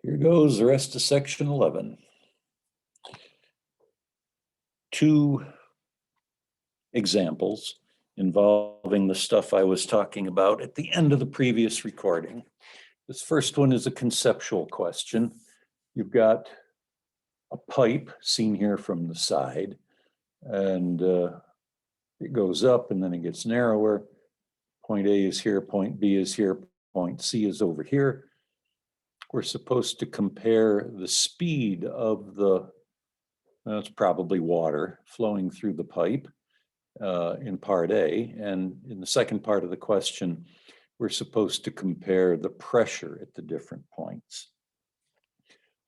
Here goes the rest of section 11. Two examples involving the stuff I was talking about at the end of the previous recording. This first one is a conceptual question. You've got a pipe seen here from the side, and it goes up and then it gets narrower. Point A is here, point B is here, point C is over here. We're supposed to compare the speed of it's probably water flowing through the pipe in part A. And in the second part of the question, we're supposed to compare the pressure at the different points,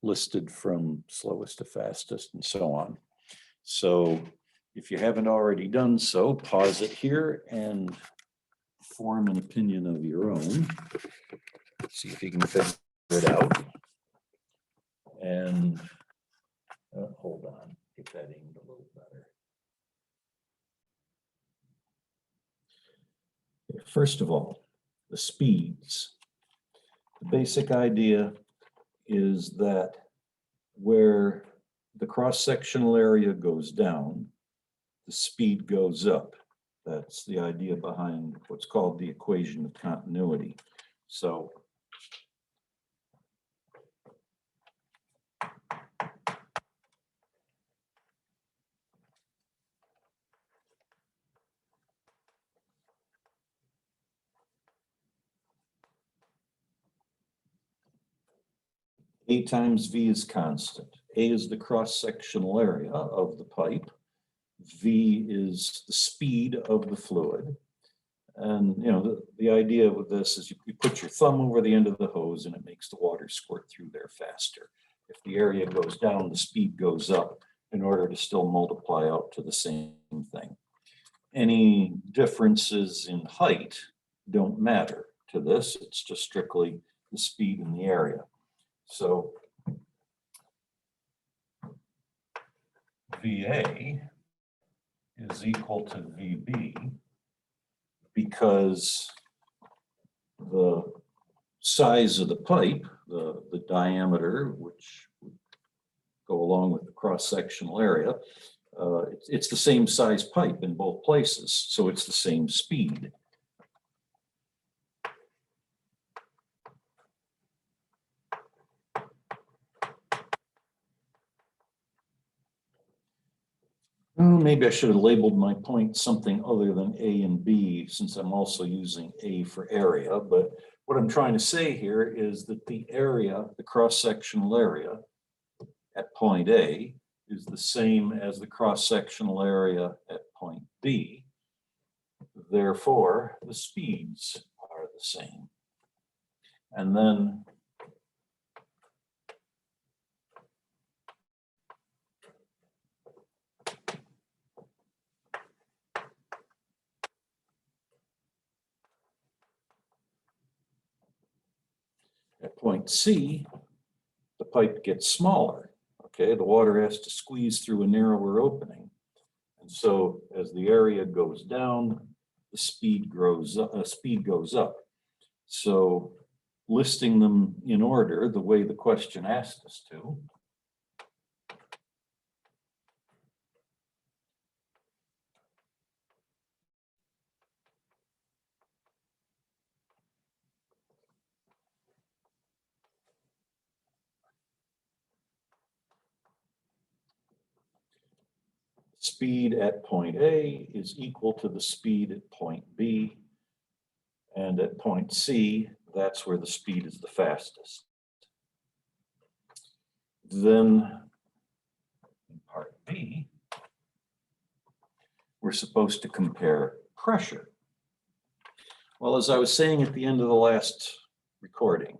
listed from slowest to fastest and so on. So if you haven't already done so, pause it here and form an opinion of your own. See if you can figure it out. And hold on, get that aimed a little better. First of all, the speeds. The basic idea is that where the cross-sectional area goes down, the speed goes up. That's the idea behind what's called the equation of continuity. So A times V is constant. A is the cross-sectional area of the pipe. V is the speed of the fluid. And the idea with this is you put your thumb over the end of the hose and it makes the water squirt through there faster. If the area goes down, the speed goes up in order to still multiply out to the same thing. Any differences in height don't matter to this. It's just strictly the speed in the area. So VA is equal to VB because the size of the pipe, the diameter, which would go along with the cross-sectional area, it's the same size pipe in both places, so it's the same speed. Maybe I should have labeled my point something other than A and B, since I'm also using A for area. But what I'm trying to say here is that the area, the cross-sectional area at point A is the same as the cross-sectional area at point B. Therefore, the speeds are the same. And then at point C, the pipe gets smaller. Okay, the water has to squeeze through a narrower opening. And so as the area goes down, the speed goes up. So listing them in order, the way the question asked us to, speed at point A is equal to the speed at point B. And at point C, that's where the speed is the fastest. Then in part B, we're supposed to compare pressure. Well, as I was saying at the end of the last recording,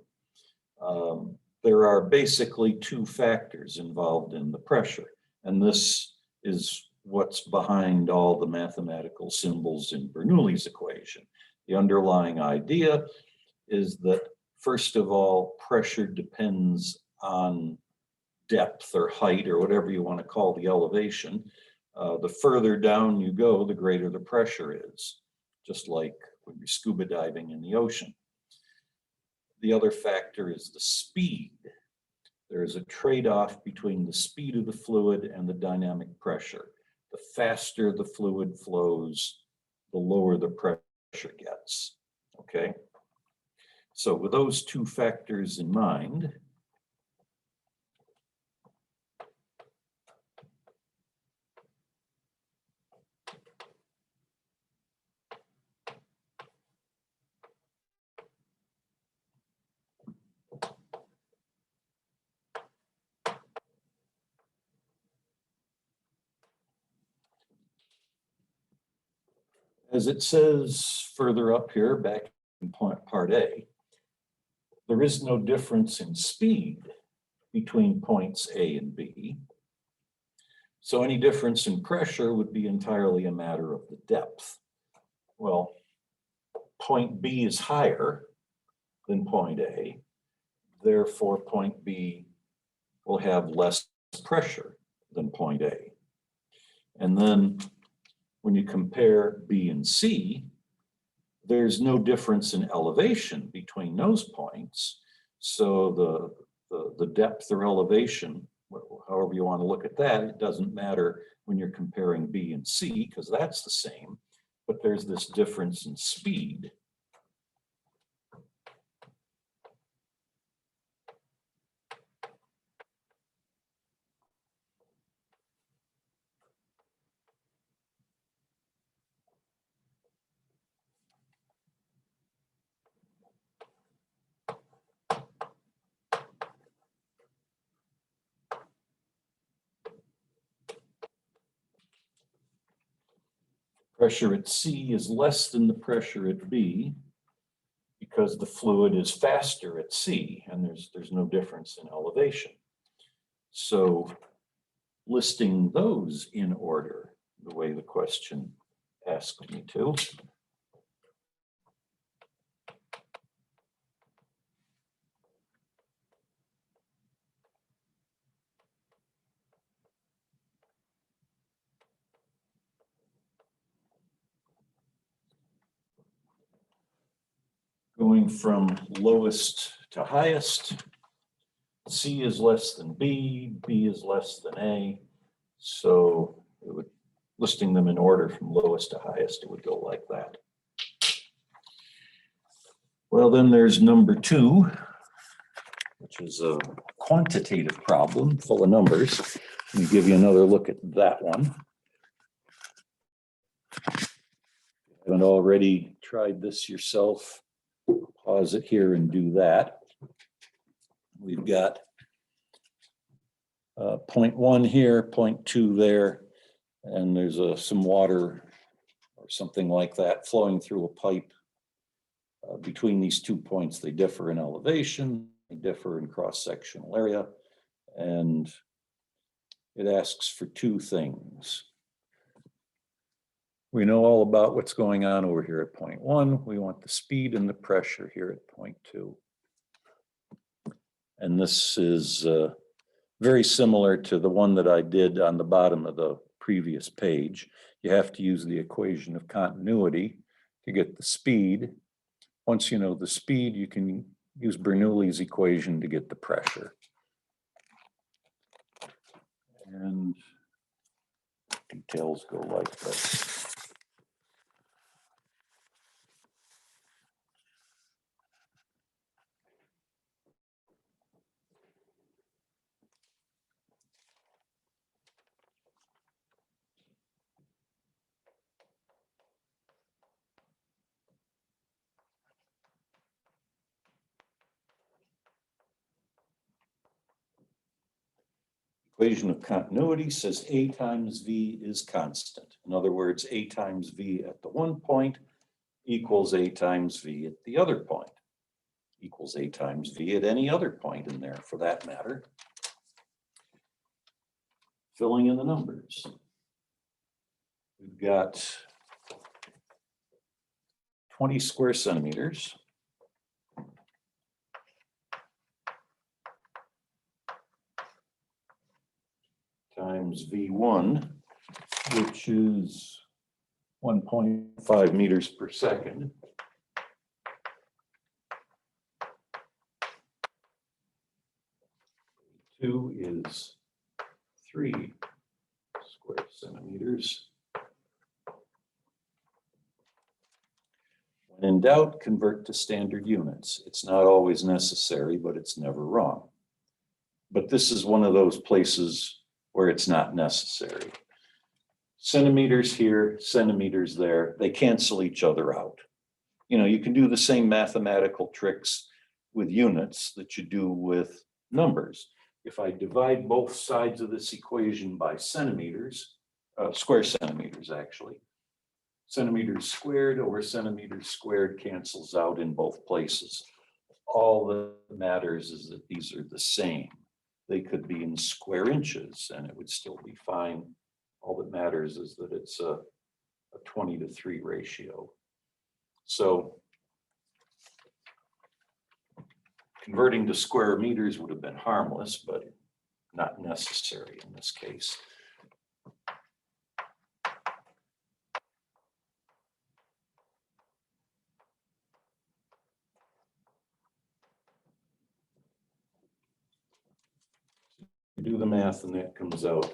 there are basically two factors involved in the pressure. And this is what's behind all the mathematical symbols in Bernoulli's equation. The underlying idea is that, first of all, pressure depends on depth or height or whatever you want to call the elevation. The further down you go, the greater the pressure is, just like when you're scuba diving in the ocean. The other factor is the speed. there is a trade-off between the speed of the fluid and the dynamic pressure. The faster the fluid flows, the lower the pressure gets, okay? So with those two factors in mind, as it says further up here, back in part A, there is no difference in speed between points A and B. So any difference in pressure would be entirely a matter of the depth. Well, point B is higher than point A, therefore point B will have less pressure than point A. And then when you compare B and C, there's no difference in elevation between those points. So the depth or elevation, however you want to look at that, it doesn't matter when you're comparing B and C because that's the same, but there's this difference in speed. Pressure at C is less than the pressure at B because the fluid is faster at C and there's no difference in elevation. So listing those in order, the way the question asked me to. Going from lowest to highest, C is less than B, B is less than A. So it would, listing them in order from lowest to highest, it would go like that. Well, then there's number 2, which is a quantitative problem full of numbers. Let me give you another look at that one. If you haven't already tried this yourself, pause it here and do that. We've got point 1 here, point 2 there, and there's some water or something like that flowing through a pipe. Between these 2 points, they differ in elevation, they differ in cross-sectional area, and it asks for 2 things. We know all about what's going on over here at point 1. We want the speed and the pressure here at point 2. And this is very similar to the one that I did on the bottom of the previous page. You have to use the equation of continuity to get the speed. Once you know the speed, you can use Bernoulli's equation to get the pressure. And details go like this. Equation of continuity says A times V is constant. In other words, A times V at the one point equals A times V at the other point, equals A times V at any other point in there for that matter. Filling in the numbers. We've got 20 square centimeters. Times V1, which is 1.5 meters per second. 2 is 3 square centimeters. When in doubt, convert to standard units. It's not always necessary, but it's never wrong. But this is one of those places where it's not necessary. Centimeters here, centimeters there, they cancel each other out. You know, you can do the same mathematical tricks with units that you do with numbers. If I divide both sides of this equation by centimeters, square centimeters actually, centimeters squared over centimeters squared cancels out in both places. All that matters is that these are the same. They could be in square inches and it would still be fine. All that matters is that it's a 20-to-3 ratio. So converting to square meters would have been harmless, but not necessary in this case. Do the math and that comes out.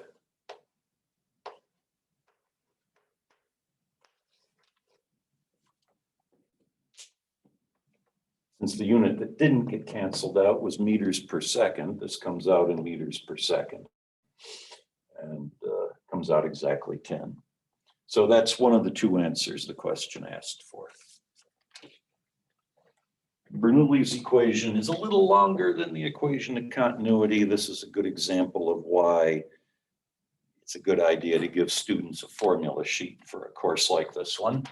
Since the unit that didn't get canceled out was meters per second, this comes out in meters per second. And comes out exactly 10. So that's one of the two answers the question asked for. Bernoulli's equation is a little longer than the equation of continuity. This is a good example of why it's a good idea to give students a formula sheet for a course like this one.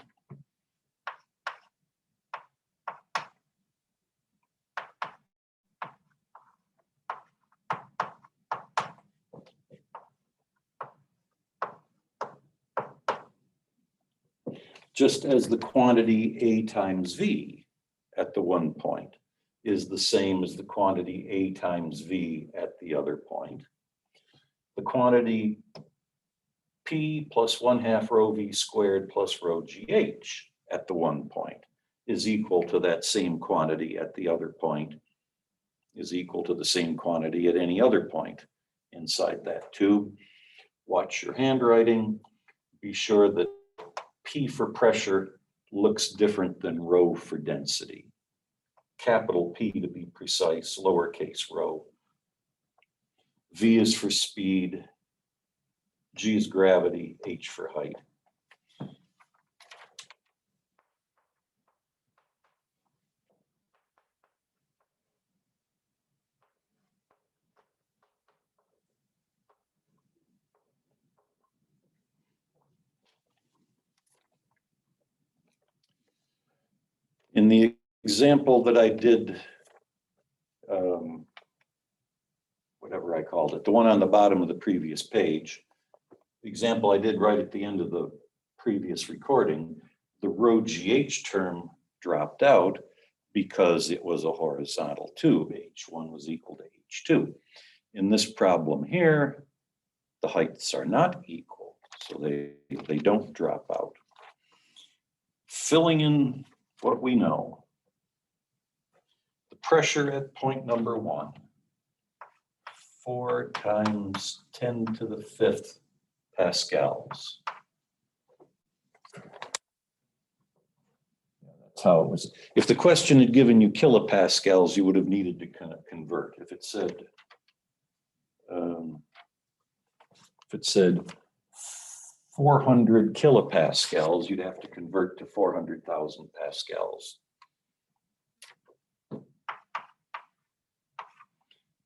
Just as the quantity A times V at the one point is the same as the quantity A times V at the other point. The quantity P plus 1/2 rho V squared plus rho GH at the one point is equal to that same quantity at the other point, is equal to the same quantity at any other point inside that tube. Watch your handwriting. Be sure that P for pressure looks different than rho for density. Capital P to be precise, lowercase rho. V is for speed, G is gravity, H for height. In the example that I did, whatever I called it, the one on the bottom of the previous page, the example I did right at the end of the previous recording, the rho GH term dropped out because it was a horizontal tube. H1 was equal to H2. In this problem here, the heights are not equal, so they don't drop out. Filling in what we know, the pressure at point number 1, 4 times 10 to the 5th pascals. That's how it was. If the question had given you kilopascals, you would have needed to kind of convert. If it said 400 kilopascals, you'd have to convert to 400,000 pascals.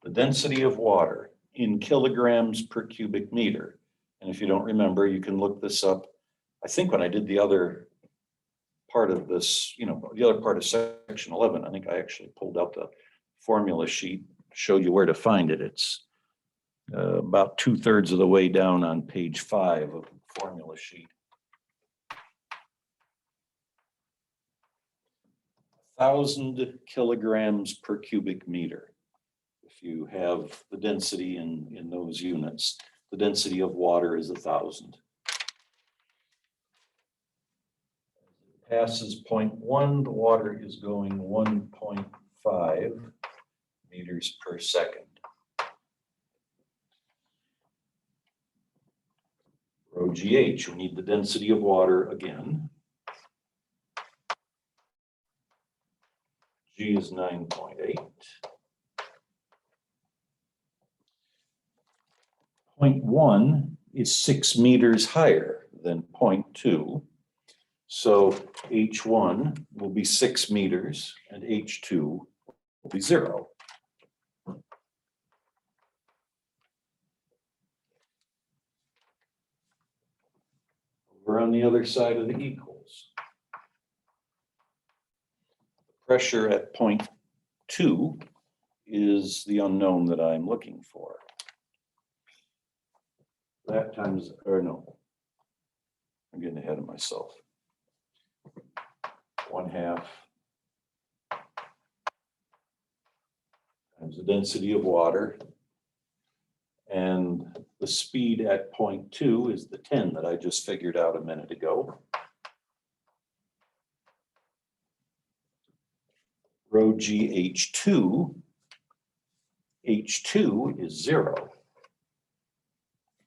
The density of water in kilograms per cubic meter. And if you don't remember, you can look this up. I think when I did the other part of this, the other part of section 11, I think I actually pulled out the formula sheet, showed you where to find it. It's about 2/3 of the way down on page 5 of the formula sheet. 1,000 kilograms per cubic meter. If you have the density in those units, the density of water is 1,000. Passes point 1, the water is going 1.5 meters per second. Rho GH, we need the density of water again. G is 9.8. Point 1 is 6 meters higher than point 2. So H1 will be 6 meters and H2 will be 0. Over on the other side of the equals. The pressure at point 2 is the unknown that I'm looking for. That times, or no, I'm getting ahead of myself. 1/2 times the density of water, and the speed at point 2 is the 10 that I just figured out a minute ago. Rho GH2, H2 is 0.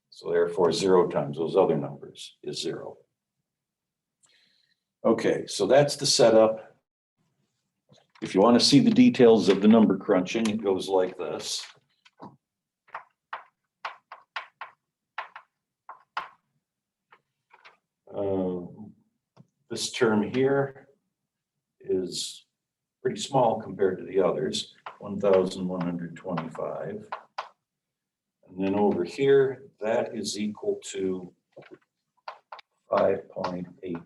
So therefore 0 times those other numbers is 0. Okay, so that's the setup. If you want to see the details of the number crunching, it goes like this. This term here is pretty small compared to the others, 1,125. And then over here, that is equal to 5.88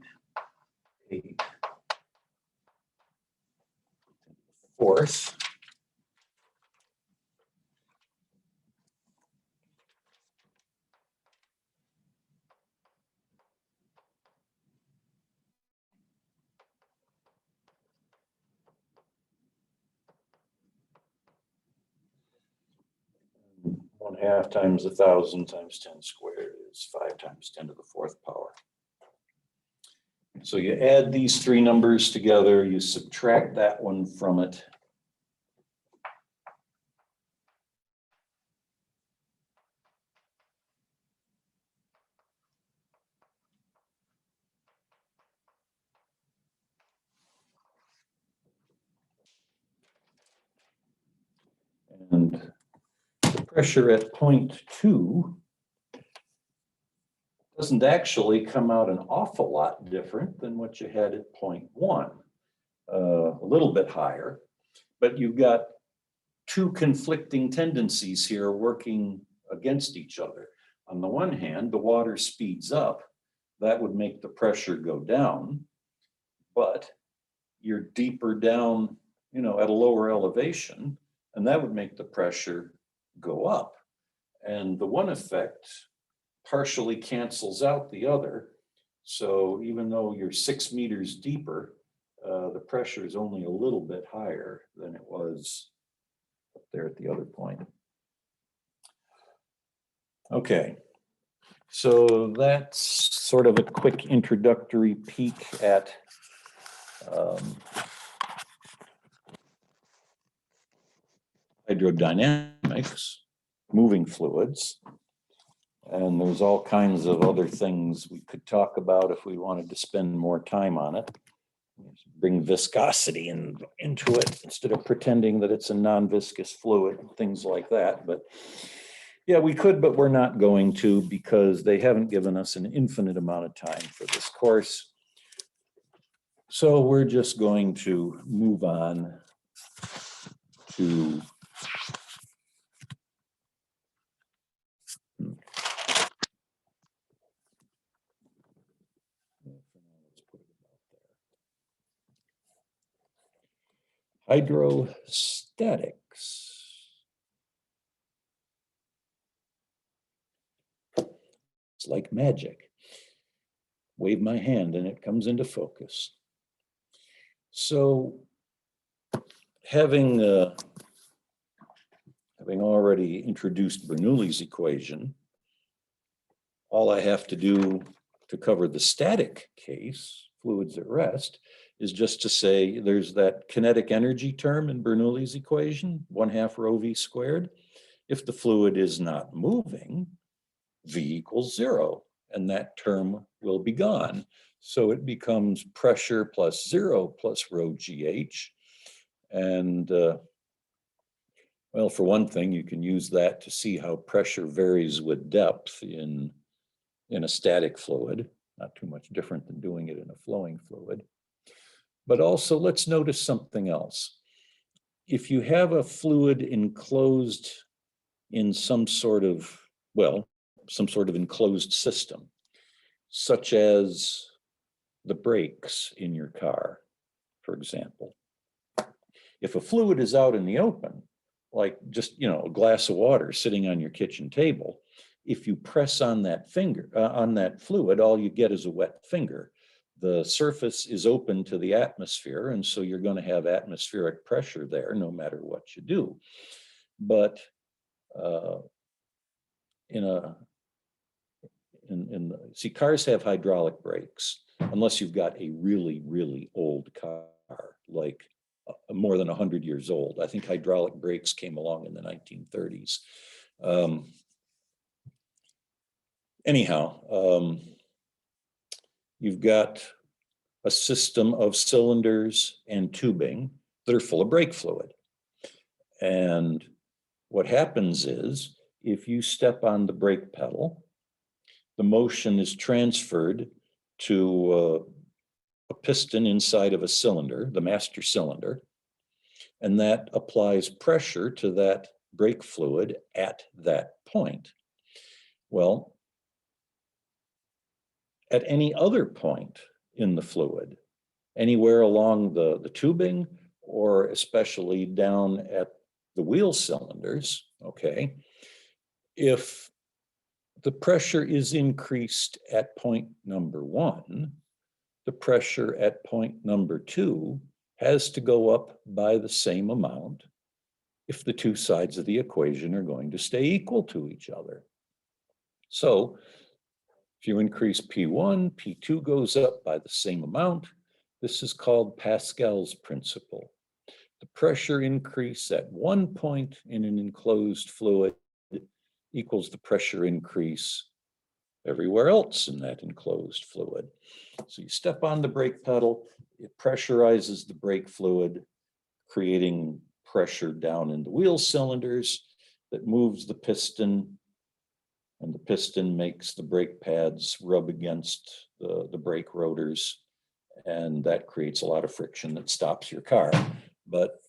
fourth. One half times 1,000 times 10 squared is 5 times 10 to the 4th power. So you add these three numbers together, you subtract that one from it. And the pressure at point 2 doesn't actually come out an awful lot different than what you had at point 1. A little bit higher, but you've got two conflicting tendencies here working against each other. On the one hand, the water speeds up. That would make the pressure go down, but you're deeper down, at a lower elevation, and that would make the pressure go up. And the one effect partially cancels out the other. So even though you're 6 meters deeper, the pressure is only a little bit higher than it was up there at the other point. Okay, so that's sort of a quick introductory peek at hydrodynamics, moving fluids. And there's all kinds of other things we could talk about if we wanted to spend more time on it. Bring viscosity into it instead of pretending that it's a non-viscous fluid, things like that. But yeah, we could, but we're not going to, because they haven't given us an infinite amount of time for this course. So we're just going to move on to hydrostatics. It's like magic. Wave my hand and it comes into focus. So having already introduced Bernoulli's equation, all I have to do to cover the static case, fluids at rest, is just to say there's that kinetic energy term in Bernoulli's equation, 1/2 rho v squared. If the fluid is not moving, V equals 0. and that term will be gone. So it becomes pressure plus 0 plus rho GH. And well, for one thing, you can use that to see how pressure varies with depth in a static fluid, not too much different than doing it in a flowing fluid. But also, let's notice something else. If you have a fluid enclosed in some sort of, well, some sort of enclosed system, such as the brakes in your car, for example. If a fluid is out in the open, like just, a glass of water sitting on your kitchen table, if you press on that finger, on that fluid, all you get is a wet finger. The surface is open to the atmosphere, and so you're going to have atmospheric pressure there no matter what you do. But see, cars have hydraulic brakes, unless you've got a really, really old car, like more than 100 years old. I think hydraulic brakes came along in the 1930s. Anyhow, you've got a system of cylinders and tubing that are full of brake fluid. And what happens is, if you step on the brake pedal, the motion is transferred to a piston inside of a cylinder, the master cylinder, and that applies pressure to that brake fluid at that point. Well, at any other point in the fluid, anywhere along the tubing, or especially down at the wheel cylinders, okay, if the pressure is increased at point number 1, the pressure at point number 2 has to go up by the same amount if the two sides of the equation are going to stay equal to each other. So if you increase P1, P2 goes up by the same amount. This is called Pascal's principle. The pressure increase at one point in an enclosed fluid equals the pressure increase everywhere else in that enclosed fluid. So you step on the brake pedal, it pressurizes the brake fluid, creating pressure down in the wheel cylinders that moves the piston, and the piston makes the brake pads rub against the brake rotors, and that creates a lot of friction that stops your car. But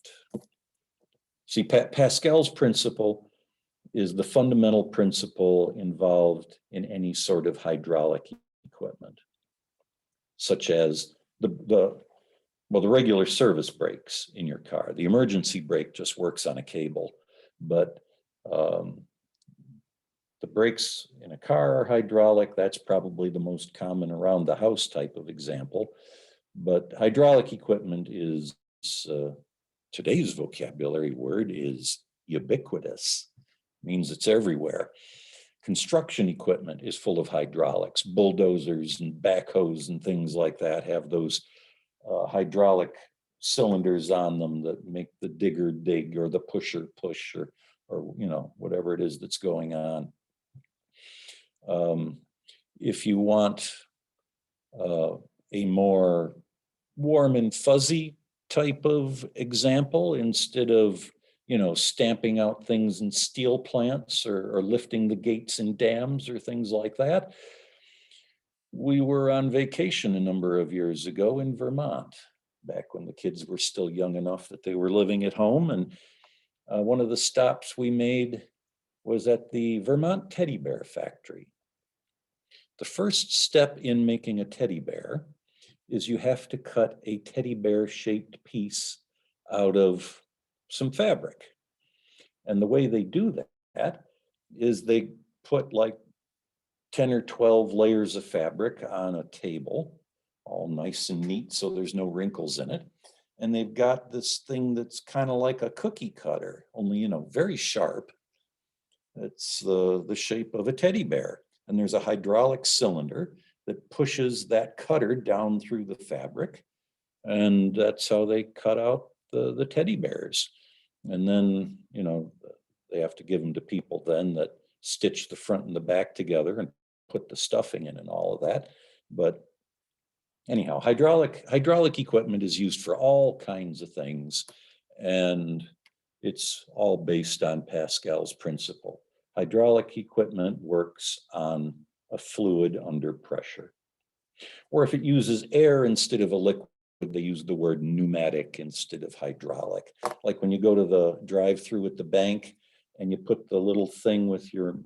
see, Pascal's principle is the fundamental principle involved in any sort of hydraulic equipment, such as the regular service brakes in your car. The emergency brake just works on a cable, but the brakes in a car are hydraulic. That's probably the most common around the house type of example. But hydraulic equipment is, today's vocabulary word is ubiquitous. Means it's everywhere. Construction equipment is full of hydraulics. Bulldozers and backhoes and things like that have those hydraulic cylinders on them that make the digger dig, or the pusher push, or whatever it is that's going on. If you want a more warm and fuzzy type of example, instead of stamping out things in steel plants, or lifting the gates in dams or things like that, we were on vacation a number of years ago in Vermont, back when the kids were still young enough that they were living at home. And one of the stops we made was at the Vermont teddy bear factory. The first step in making a teddy bear is you have to cut a teddy bear shaped piece out of some fabric. And the way they do that is they put like 10 or 12 layers of fabric on a table, all nice and neat, so there's no wrinkles in it. And they've got this thing that's kind of like a cookie cutter, only, very sharp. It's the shape of a teddy bear. And there's a hydraulic cylinder that pushes that cutter down through the fabric. And that's how they cut out the teddy bears. And then, they have to give them to people then that stitch the front and the back together and put the stuffing in and all of that. But anyhow, hydraulic equipment is used for all kinds of things, and it's all based on Pascal's principle. Hydraulic equipment works on a fluid under pressure. Or if it uses air instead of a liquid, they use the word pneumatic instead of hydraulic. Like when you go to the drive-through at the bank and you put the little thing with your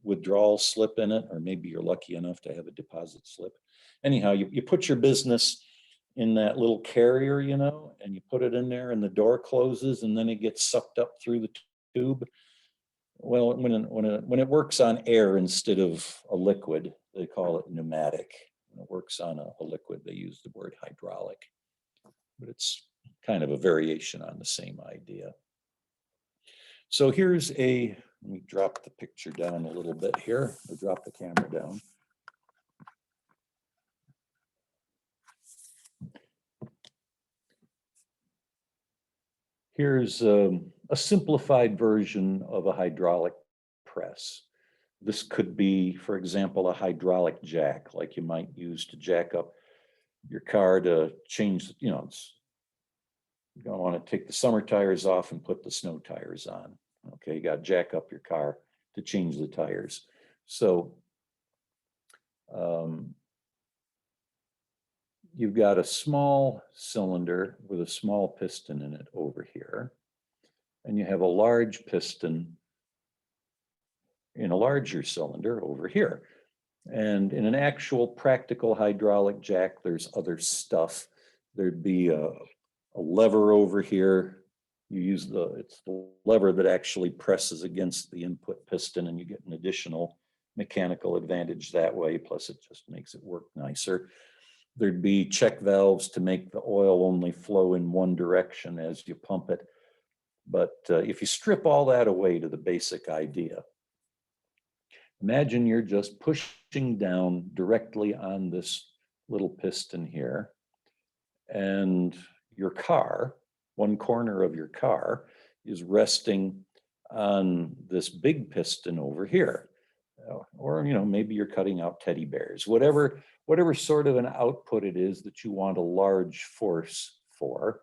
withdrawal slip in it, or maybe you're lucky enough to have a deposit slip. Anyhow, you put your business in that little carrier, you know, and you put it in there and the door closes and then it gets sucked up through the tube. Well, when it works on air instead of a liquid, they call it pneumatic. When it works on a liquid, they use the word hydraulic. But it's kind of a variation on the same idea. So here's let me drop the picture down a little bit here. I'll drop the camera down. Here's a simplified version of a hydraulic press. This could be, for example, a hydraulic jack, like you might use to jack up your car to change, you know, you don't want to take the summer tires off and put the snow tires on. Okay, you got to jack up your car to change the tires. So you've got a small cylinder with a small piston in it over here, and you have a large piston in a larger cylinder over here. And in an actual practical hydraulic jack, there's other stuff. There'd be a lever over here. You use it's the lever that actually presses against the input piston, and you get an additional mechanical advantage that way. Plus it just makes it work nicer. There'd be check valves to make the oil only flow in one direction as you pump it. But if you strip all that away to the basic idea, imagine you're just pushing down directly on this little piston here, and your car, one corner of your car, is resting on this big piston over here. Or, you know, maybe you're cutting out teddy bears, whatever sort of an output it is that you want a large force for,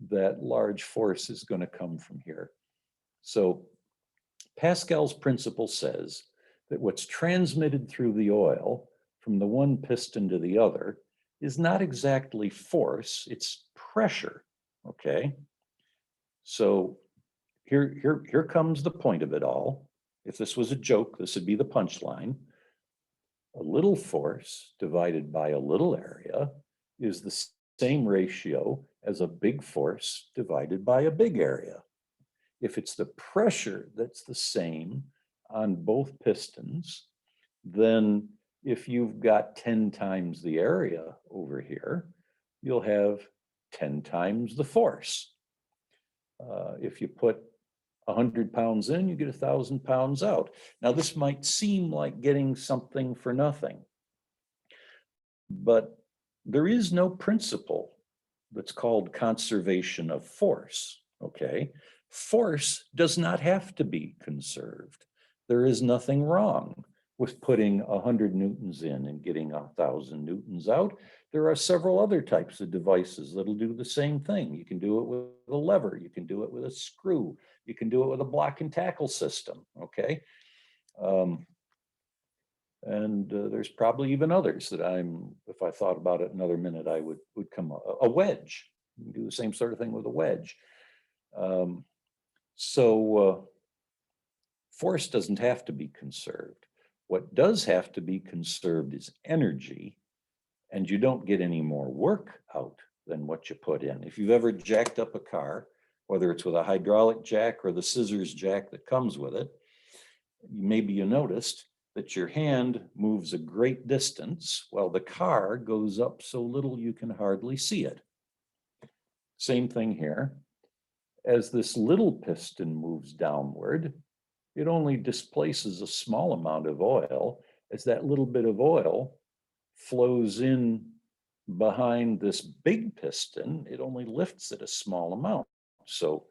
that large force is going to come from here. So Pascal's principle says that what's transmitted through the oil from the one piston to the other is not exactly force, it's pressure, okay? So here comes the point of it all. If this was a joke, this would be the punchline. A little force divided by a little area is the same ratio as a big force divided by a big area. If it's the pressure that's the same on both pistons, then if you've got 10 times the area over here, you'll have 10 times the force. If you put 100 pounds in, you get 1,000 pounds out. Now, this might seem like getting something for nothing, but there is no principle that's called conservation of force, okay? Force does not have to be conserved. There is nothing wrong with putting 100 newtons in and getting 1,000 newtons out. There are several other types of devices that'll do the same thing. You can do it with a lever, you can do it with a screw, you can do it with a block and tackle system, okay? There's probably even others that if I thought about it another minute, I would come up. A wedge, you can do the same sort of thing with a wedge. Force doesn't have to be conserved. What does have to be conserved is energy, and you don't get any more work out than what you put in. If you've ever jacked up a car, whether it's with a hydraulic jack or the scissors jack that comes with it, maybe you noticed that your hand moves a great distance while the car goes up so little you can hardly see it. Same thing here. As this little piston moves downward, it only displaces a small amount of oil. As that little bit of oil flows in behind this big piston, it only lifts it a small amount. So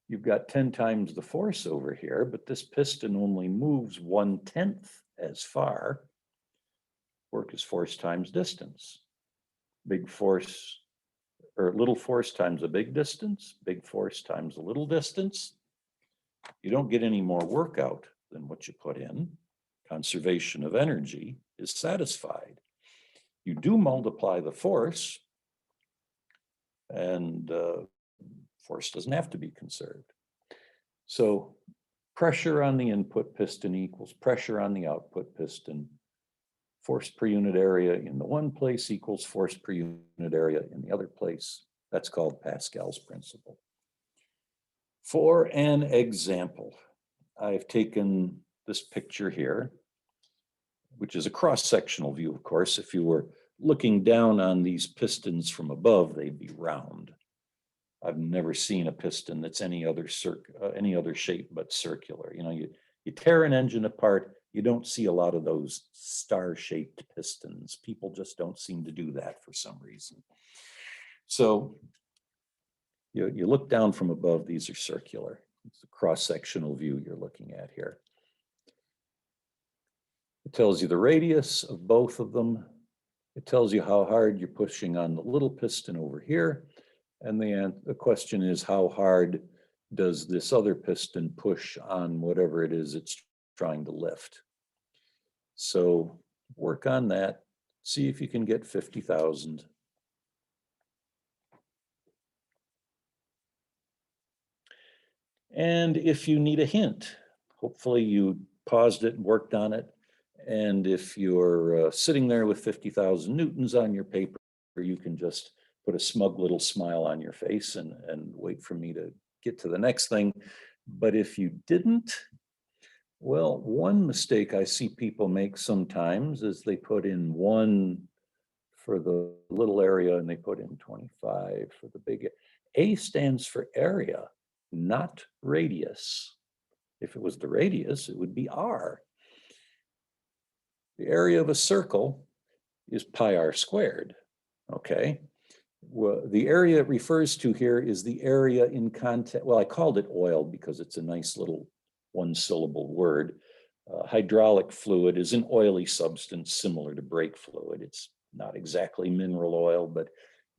you've got 10 times the force over here, but this piston only moves 1/10 as far. Work is force times distance. Big force or little force times a big distance, big force times a little distance. You don't get any more work out than what you put in. Conservation of energy is satisfied. You do multiply the force, and force doesn't have to be conserved. So pressure on the input piston equals pressure on the output piston. Force per unit area in the one place equals force per unit area in the other place. That's called Pascal's principle. For an example, I've taken this picture here, which is a cross-sectional view, of course. If you were looking down on these pistons from above, they'd be round. I've never seen a piston that's any other shape but circular. You know, you tear an engine apart, you don't see a lot of those star-shaped pistons. People just don't seem to do that for some reason. So you look down from above, these are circular. It's a cross-sectional view you're looking at here. It tells you the radius of both of them. It tells you how hard you're pushing on the little piston over here. And the question is, how hard does this other piston push on whatever it is it's trying to lift? So work on that. See if you can get 50,000. And if you need a hint, hopefully you paused it and worked on it. And if you're sitting there with 50,000 newtons on your paper, you can just put a smug little smile on your face and wait for me to get to the next thing. But if you didn't, well, one mistake I see people make sometimes is they put in 1 for the little area and they put in 25 for the big. A stands for area, not radius. If it was the radius, it would be R. The area of a circle is pi r squared, okay? Well, the area it refers to here is the area in contact. Well, I called it oil because it's a nice little one-syllable word. Hydraulic fluid is an oily substance similar to brake fluid. It's not exactly mineral oil, but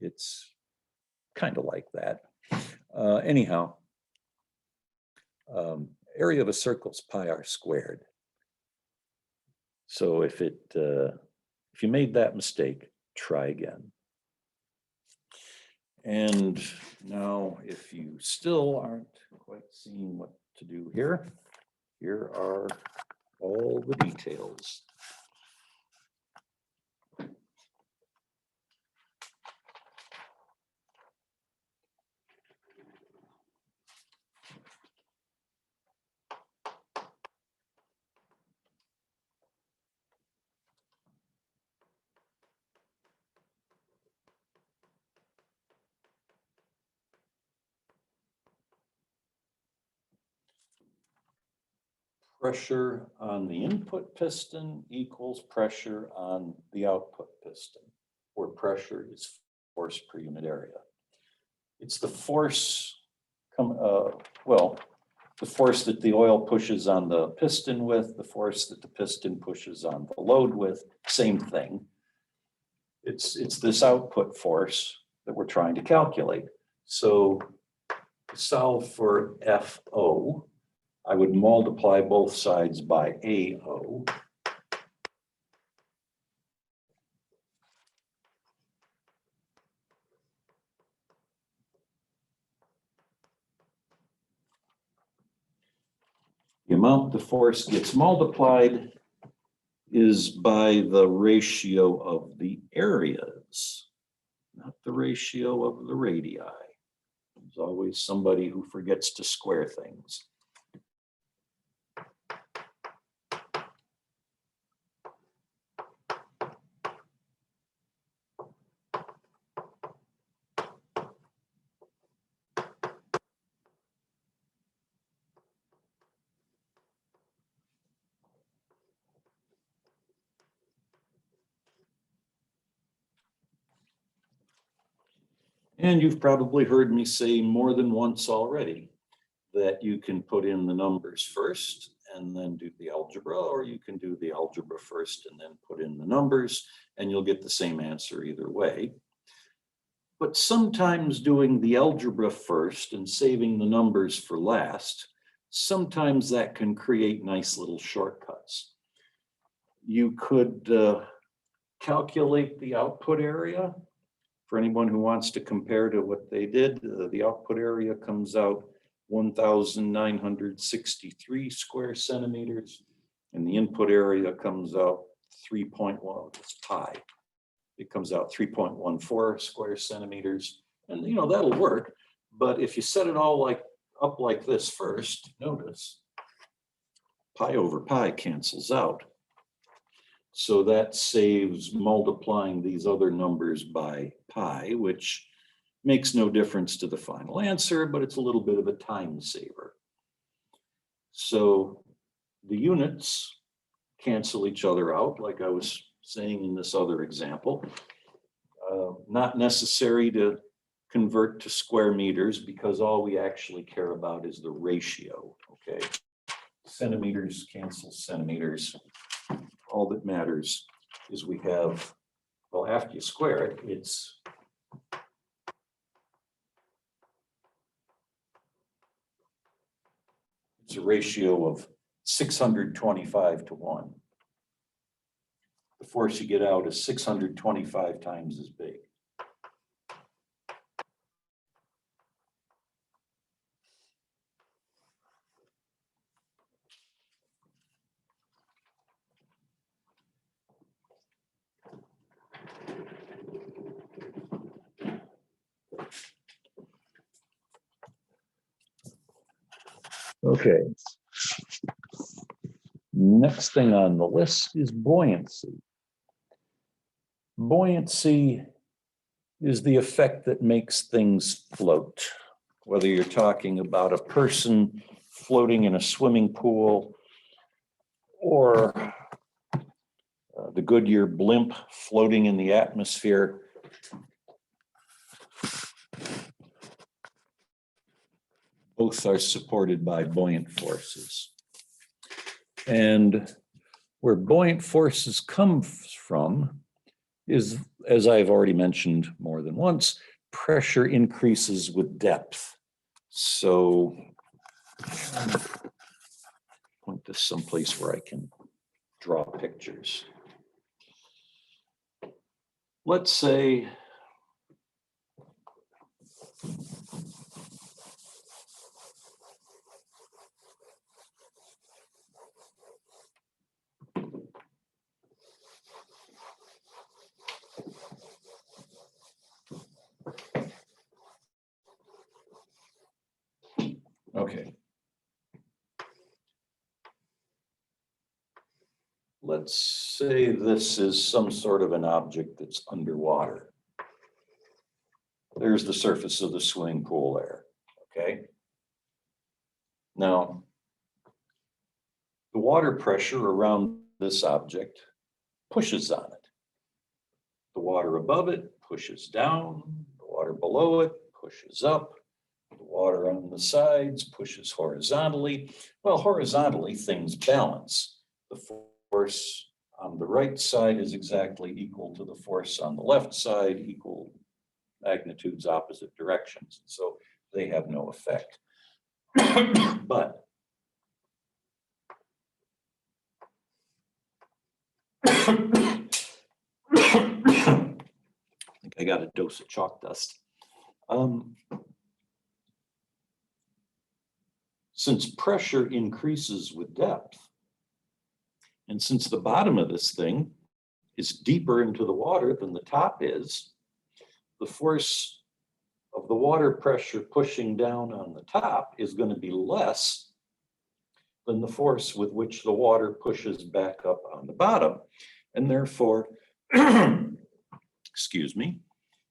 it's kind of like that. Anyhow, area of a circle is pi r squared. So if you made that mistake, try again. And now, if you still aren't quite seeing what to do here, here are all the details. Pressure on the input piston equals pressure on the output piston, where pressure is force per unit area. It's the force, the force that the oil pushes on the piston with, the force that the piston pushes on the load with, same thing. It's this output force that we're trying to calculate. So to solve for FO, I would multiply both sides by AO. The amount the force gets multiplied is by the ratio of the areas, not the ratio of the radii. There's always somebody who forgets to square things. And you've probably heard me say more than once already, that you can put in the numbers first and then do the algebra, or you can do the algebra first and then put in the numbers, and you'll get the same answer either way. But sometimes doing the algebra first and saving the numbers for last, sometimes that can create nice little shortcuts. You could calculate the output area. For anyone who wants to compare to what they did, the output area comes out 1,963 square centimeters, and the input area comes out 3.1, it's pi. It comes out 3.14 square centimeters, and that'll work. But if you set it all up like this first, notice pi over pi cancels out. So that saves multiplying these other numbers by pi, which makes no difference to the final answer, but it's a little bit of a time saver. So the units cancel each other out, like I was saying in this other example. Not necessary to convert to square meters, because all we actually care about is the ratio, okay? Centimeters cancel centimeters. All that matters is we have, well, after you square it, it's a ratio of 625 to 1. The force you get out is 625 times as big. Okay. Next thing on the list is buoyancy. Buoyancy is the effect that makes things float. Whether you're talking about a person floating in a swimming pool, or the Goodyear blimp floating in the atmosphere, both are supported by buoyant forces. And where buoyant forces come from is, as I've already mentioned more than once, pressure increases with depth. So point this someplace where I can draw pictures. Let's say okay. Let's say this is some sort of an object that's underwater. There's the surface of the swimming pool there, okay? Now, the water pressure around this object pushes on it. The water above it pushes down, the water below it pushes up, the water on the sides pushes horizontally. Well, horizontally, things balance. The force on the right side is exactly equal to the force on the left side, equal magnitudes, opposite directions. So they have no effect. But I think I got a dose of chalk dust. Since pressure increases with depth, and since the bottom of this thing is deeper into the water than the top is, the force of the water pressure pushing down on the top is going to be less than the force with which the water pushes back up on the bottom. And therefore, excuse me,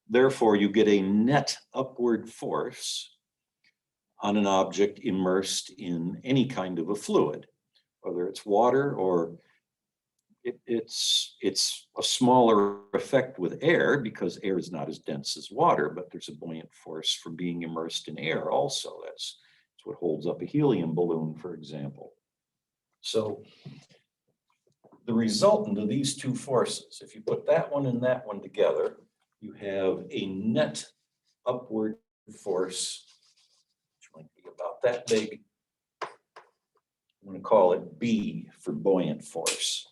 therefore you get a net upward force on an object immersed in any kind of a fluid, whether it's water or it's a smaller effect with air, because air is not as dense as water, but there's a buoyant force for being immersed in air also. That's what holds up a helium balloon, for example. So the resultant of these two forces, if you put that one and that one together, you have a net upward force, which might be about that big. I'm going to call it B for buoyant force.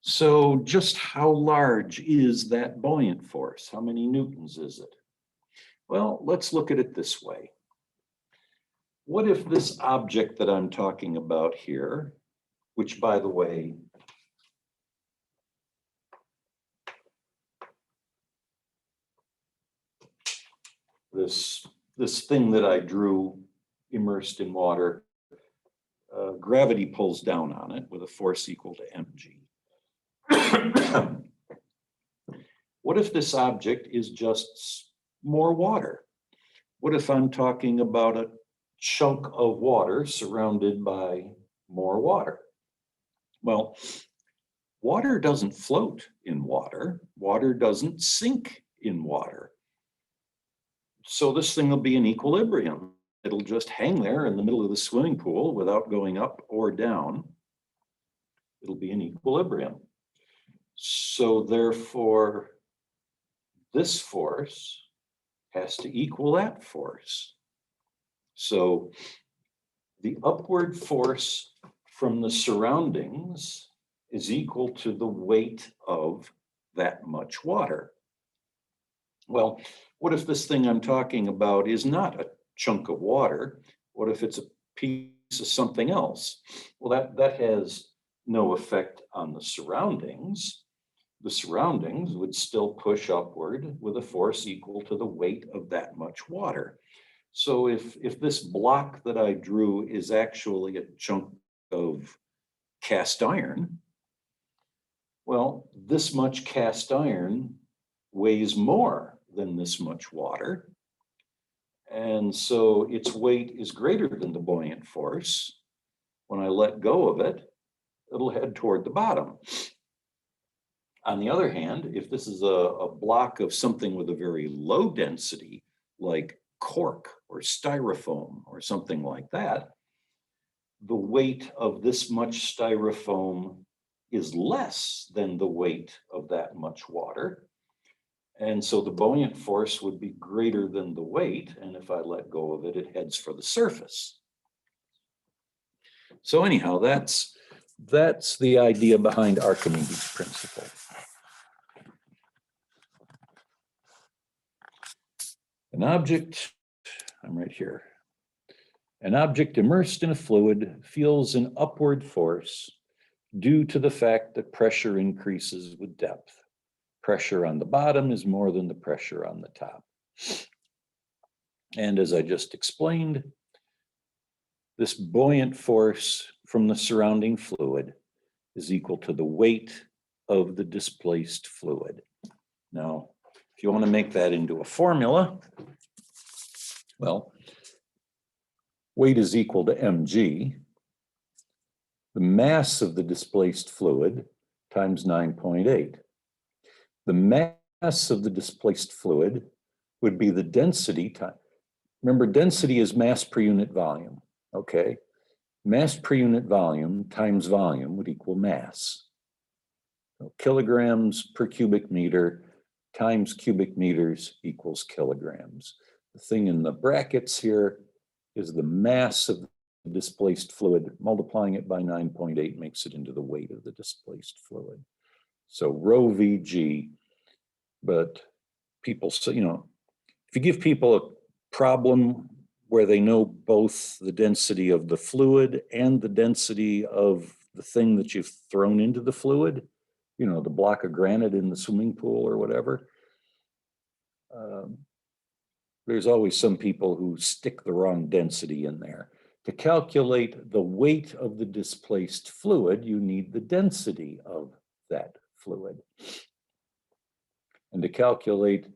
So just how large is that buoyant force? How many newtons is it? Well, let's look at it this way. What if this object that I'm talking about here, which by the way, this thing that I drew immersed in water, gravity pulls down on it with a force equal to mg. What if this object is just more water? What if I'm talking about a chunk of water surrounded by more water? Well, water doesn't float in water. Water doesn't sink in water. So this thing will be in equilibrium. It'll just hang there in the middle of the swimming pool without going up or down. It'll be in equilibrium. So therefore, this force has to equal that force. So the upward force from the surroundings is equal to the weight of that much water. Well, what if this thing I'm talking about is not a chunk of water? What if it's a piece of something else? Well, that has no effect on the surroundings. The surroundings would still push upward with a force equal to the weight of that much water. So if this block that I drew is actually a chunk of cast iron, well, this much cast iron weighs more than this much water. And so its weight is greater than the buoyant force. When I let go of it, it'll head toward the bottom. On the other hand, if this is a block of something with a very low density, like cork or styrofoam or something like that, the weight of this much styrofoam is less than the weight of that much water. And so the buoyant force would be greater than the weight. And if I let go of it, it heads for the surface. So anyhow, that's the idea behind Archimedes' principle. An object, I'm right here. An object immersed in a fluid feels an upward force due to the fact that pressure increases with depth. Pressure on the bottom is more than the pressure on the top. And as I just explained, this buoyant force from the surrounding fluid is equal to the weight of the displaced fluid. Now, if you want to make that into a formula, well, weight is equal to mg, the mass of the displaced fluid times 9.8. The mass of the displaced fluid would be the density time. Remember, density is mass per unit volume, okay? Mass per unit volume times volume would equal mass. So kilograms per cubic meter times cubic meters equals kilograms. The thing in the brackets here is the mass of the displaced fluid. Multiplying it by 9.8 makes it into the weight of the displaced fluid. So rho VG, but people say, if you give people a problem where they know both the density of the fluid and the density of the thing that you've thrown into the fluid, the block of granite in the swimming pool or whatever, there's always some people who stick the wrong density in there. To calculate the weight of the displaced fluid, you need the density of that fluid. And to calculate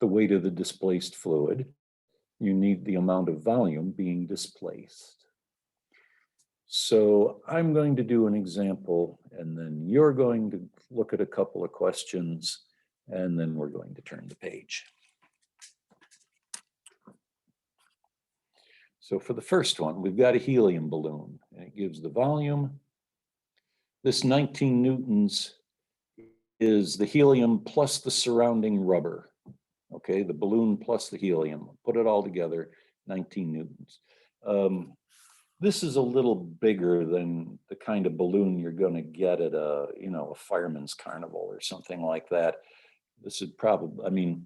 the weight of the displaced fluid, you need the amount of volume being displaced. So I'm going to do an example, and then you're going to look at a couple of questions, and then we're going to turn the page. So for the first one, we've got a helium balloon, and it gives the volume. This 19 newtons is the helium plus the surrounding rubber. Okay, the balloon plus the helium. Put it all together, 19 newtons. This is a little bigger than the kind of balloon you're going to get at a, a fireman's carnival or something like that. This is probably,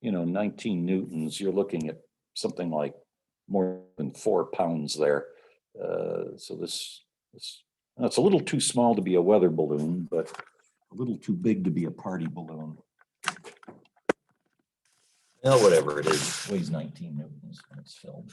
19 newtons, you're looking at something like more than 4 pounds there. So it's a little too small to be a weather balloon, but a little too big to be a party balloon. Well, whatever it is, it weighs 19 newtons when it's filled.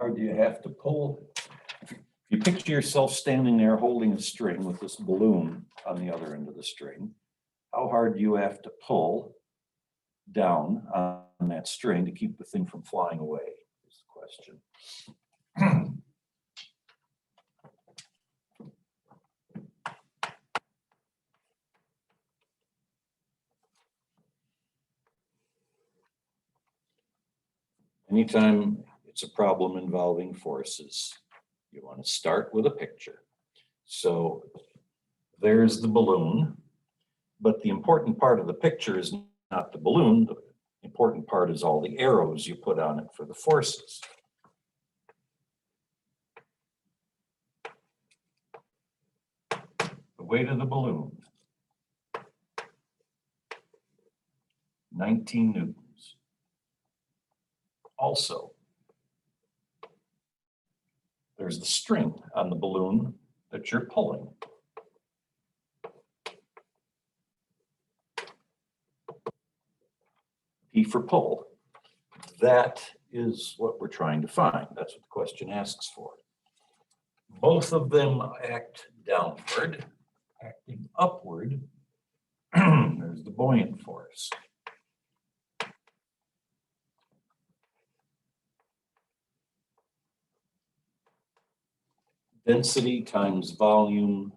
Or do you have to pull? If you picture yourself standing there holding a string with this balloon on the other end of the string, how hard do you have to pull down on that string to keep the thing from flying away is the question. Anytime it's a problem involving forces, you want to start with a picture. So there's the balloon, but the important part of the picture is not the balloon. The important part is all the arrows you put on it for the forces. The weight of the balloon, 19 newtons. Also, there's the string on the balloon that you're pulling. P for pull. That is what we're trying to find. That's what the question asks for. Both of them act downward. Acting upward, there's the buoyant force. Density times volume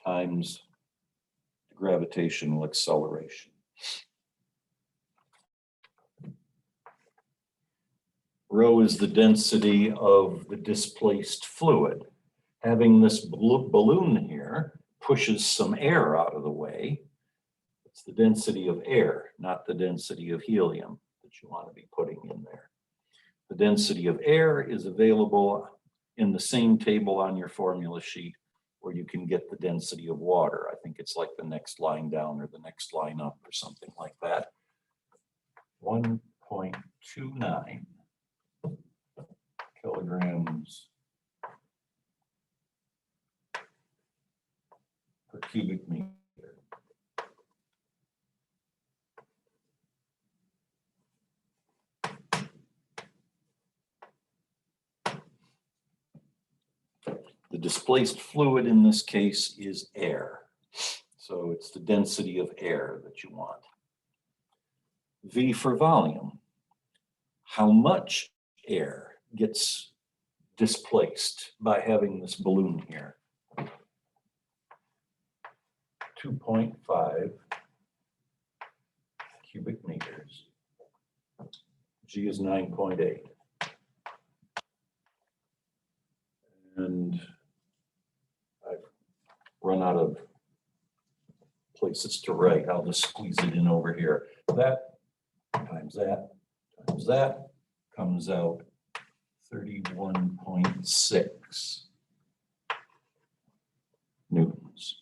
times gravitational acceleration. Rho is the density of the displaced fluid. Having this balloon here pushes some air out of the way. It's the density of air, not the density of helium that you want to be putting in there. The density of air is available in the same table on your formula sheet where you can get the density of water. I think it's like the next line down or the next line up or something like that. 1.29 kilograms per cubic meter. The displaced fluid in this case is air. So it's the density of air that you want. V for volume. How much air gets displaced by having this balloon here? 2.5 cubic meters. G is 9.8. And I've run out of places to write. I'll just squeeze it in over here. That times that times that comes out 31.6 newtons.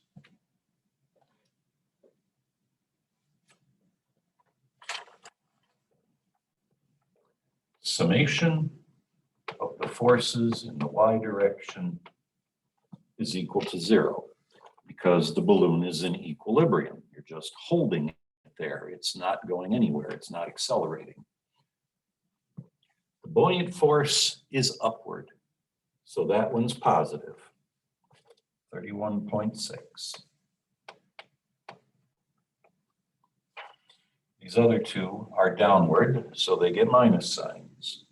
Summation of the forces in the y direction is equal to 0 because the balloon is in equilibrium. You're just holding it there. It's not going anywhere. It's not accelerating. The buoyant force is upward. So that one's positive, 31.6. These other two are downward, so they get minus signs.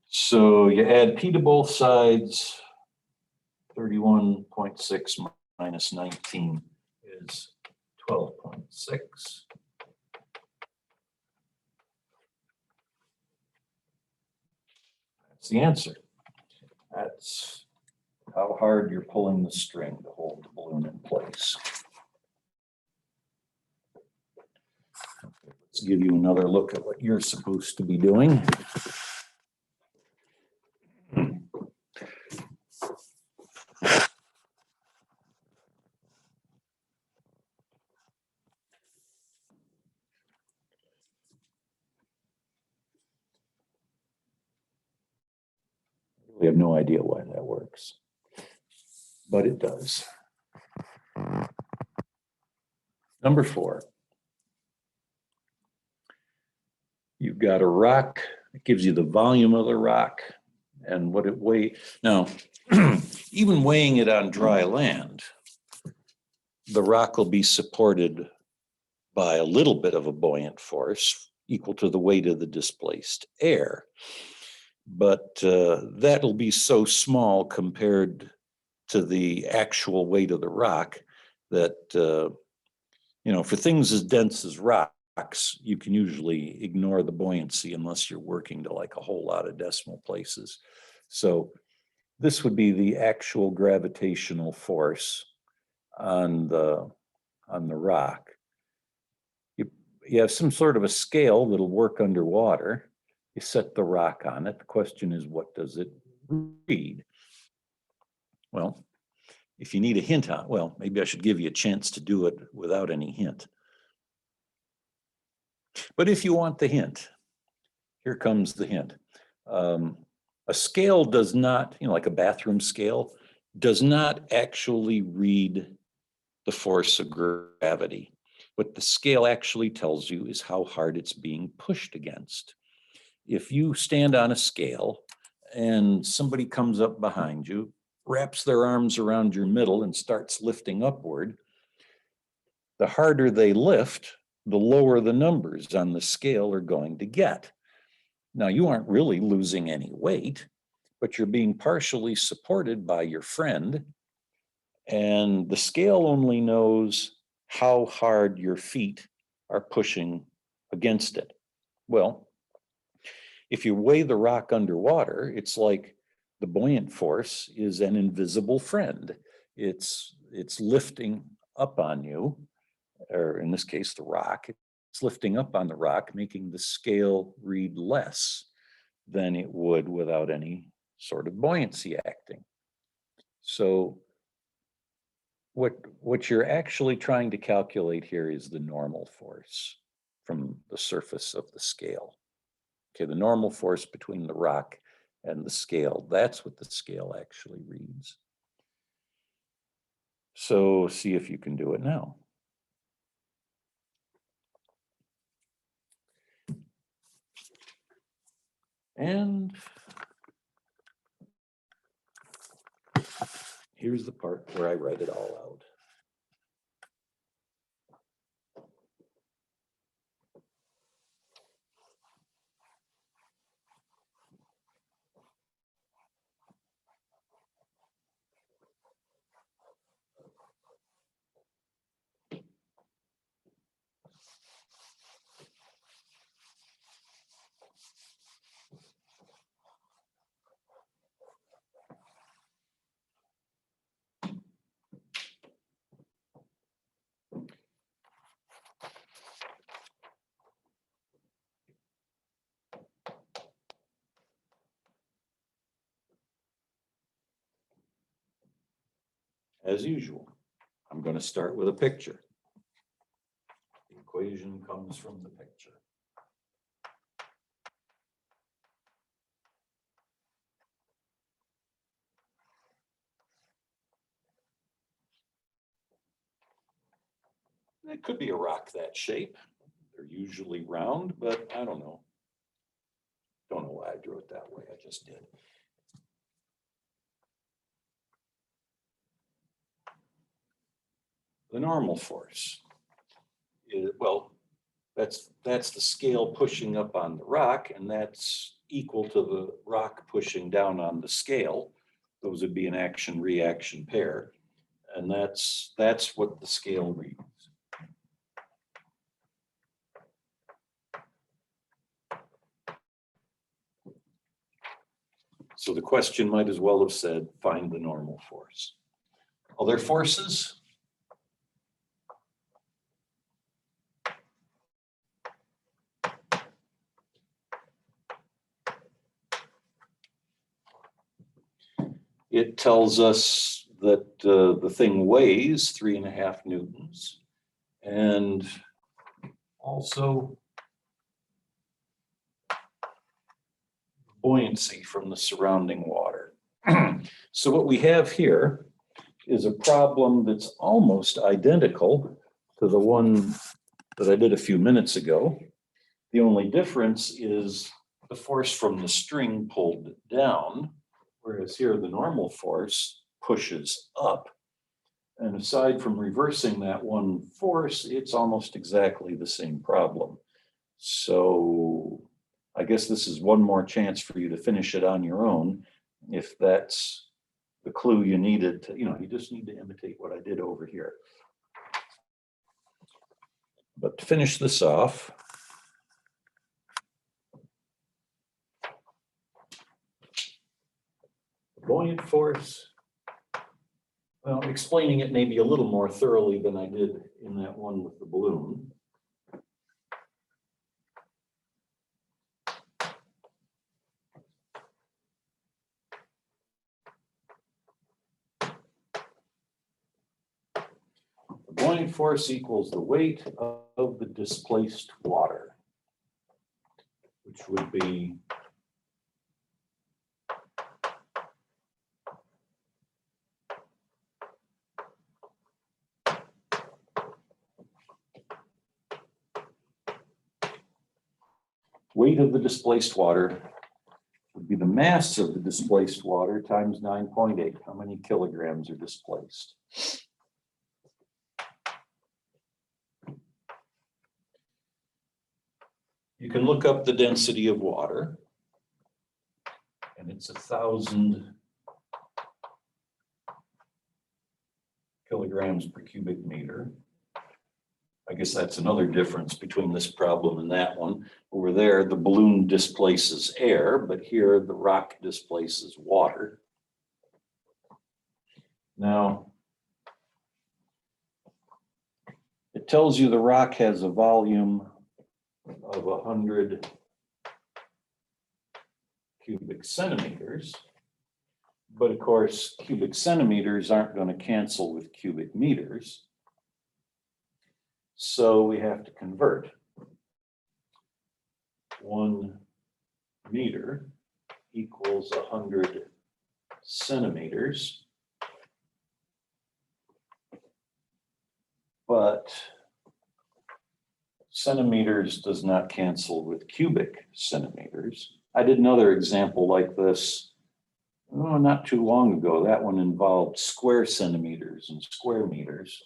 So you add P to both sides, 31.6 minus 19 is 12.6. That's the answer. That's how hard you're pulling the string to hold the balloon in place. Let's give you another look at what you're supposed to be doing. We have no idea why that works, but it does. Number 4. You've got a rock. It gives you the volume of the rock and what it weighs. Now, even weighing it on dry land, the rock will be supported by a little bit of a buoyant force equal to the weight of the displaced air. But that'll be so small compared to the actual weight of the rock that, for things as dense as rocks, you can usually ignore the buoyancy unless you're working to like a whole lot of decimal places. So this would be the actual gravitational force on the rock. You have some sort of a scale that'll work underwater. You set the rock on it. The question is, what does it read? Well, if you need a hint on, well, maybe I should give you a chance to do it without any hint. But if you want the hint, here comes the hint. A scale does not, like a bathroom scale, does not actually read the force of gravity. What the scale actually tells you is how hard it's being pushed against. If you stand on a scale and somebody comes up behind you, wraps their arms around your middle and starts lifting upward, the harder they lift, the lower the numbers on the scale are going to get. Now, you aren't really losing any weight, but you're being partially supported by your friend, and the scale only knows how hard your feet are pushing against it. Well, if you weigh the rock underwater, it's like the buoyant force is an invisible friend. It's lifting up on you, or in this case, the rock. It's lifting up on the rock, making the scale read less than it would without any sort of buoyancy acting. So what you're actually trying to calculate here is the normal force from the surface of the scale. Okay, the normal force between the rock and the scale, that's what the scale actually reads. So see if you can do it now. And here's the part where I write it all out. As usual, I'm going to start with a picture. The equation comes from the picture. It could be a rock that shape. They're usually round, but I don't know. Don't know why I drew it that way. I just did. The normal force is, well, that's the scale pushing up on the rock, and that's equal to the rock pushing down on the scale. Those would be an action-reaction pair. And that's what the scale reads. So the question might as well have said, find the normal force. Other forces? It tells us that the thing weighs 3.5 newtons, and also buoyancy from the surrounding water. So what we have here is a problem that's almost identical to the one that I did a few minutes ago. The only difference is the force from the string pulled down, whereas here the normal force pushes up. And aside from reversing that one force, it's almost exactly the same problem. So I guess this is one more chance for you to finish it on your own. If that's the clue you needed to, you just need to imitate what I did over here. But to finish this off, buoyant force, well, explaining it maybe a little more thoroughly than I did in that one with the balloon. The buoyant force equals the weight of the displaced water, which would be weight of the displaced water would be the mass of the displaced water times 9.8. How many kilograms are displaced? You can look up the density of water, and it's 1,000 kilograms per cubic meter. I guess that's another difference between this problem and that one. Over there, the balloon displaces air, but here the rock displaces water. Now, it tells you the rock has a volume of 100 cubic centimeters, but of course, cubic centimeters aren't going to cancel with cubic meters. So we have to convert. 1 meter equals 100 centimeters. But centimeters does not cancel with cubic centimeters. I did another example like this not too long ago. That one involved square centimeters and square meters.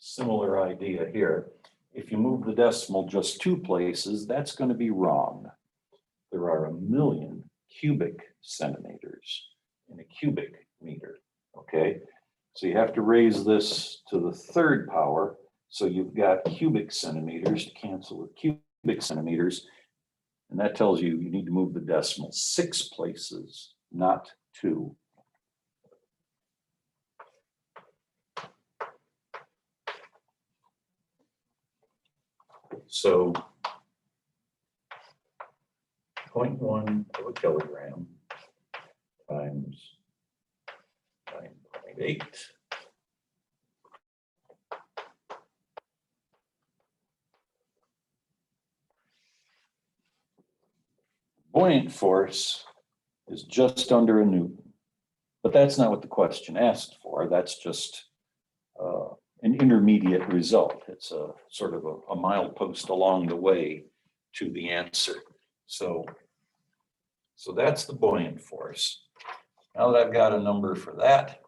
Similar idea here. If you move the decimal just 2 places, that's going to be wrong. There are 1,000,000 cubic centimeters in a cubic meter, okay? So you have to raise this to the 3rd power. So you've got cubic centimeters to cancel with cubic centimeters. And that tells you you need to move the decimal 6 places, not 2. So 0.1 of a kilogram times 9.8. Buoyant force is just under a Newton, but that's not what the question asked for. That's just an intermediate result. It's a sort of a milepost along the way to the answer. So that's the buoyant force. Now that I've got a number for that,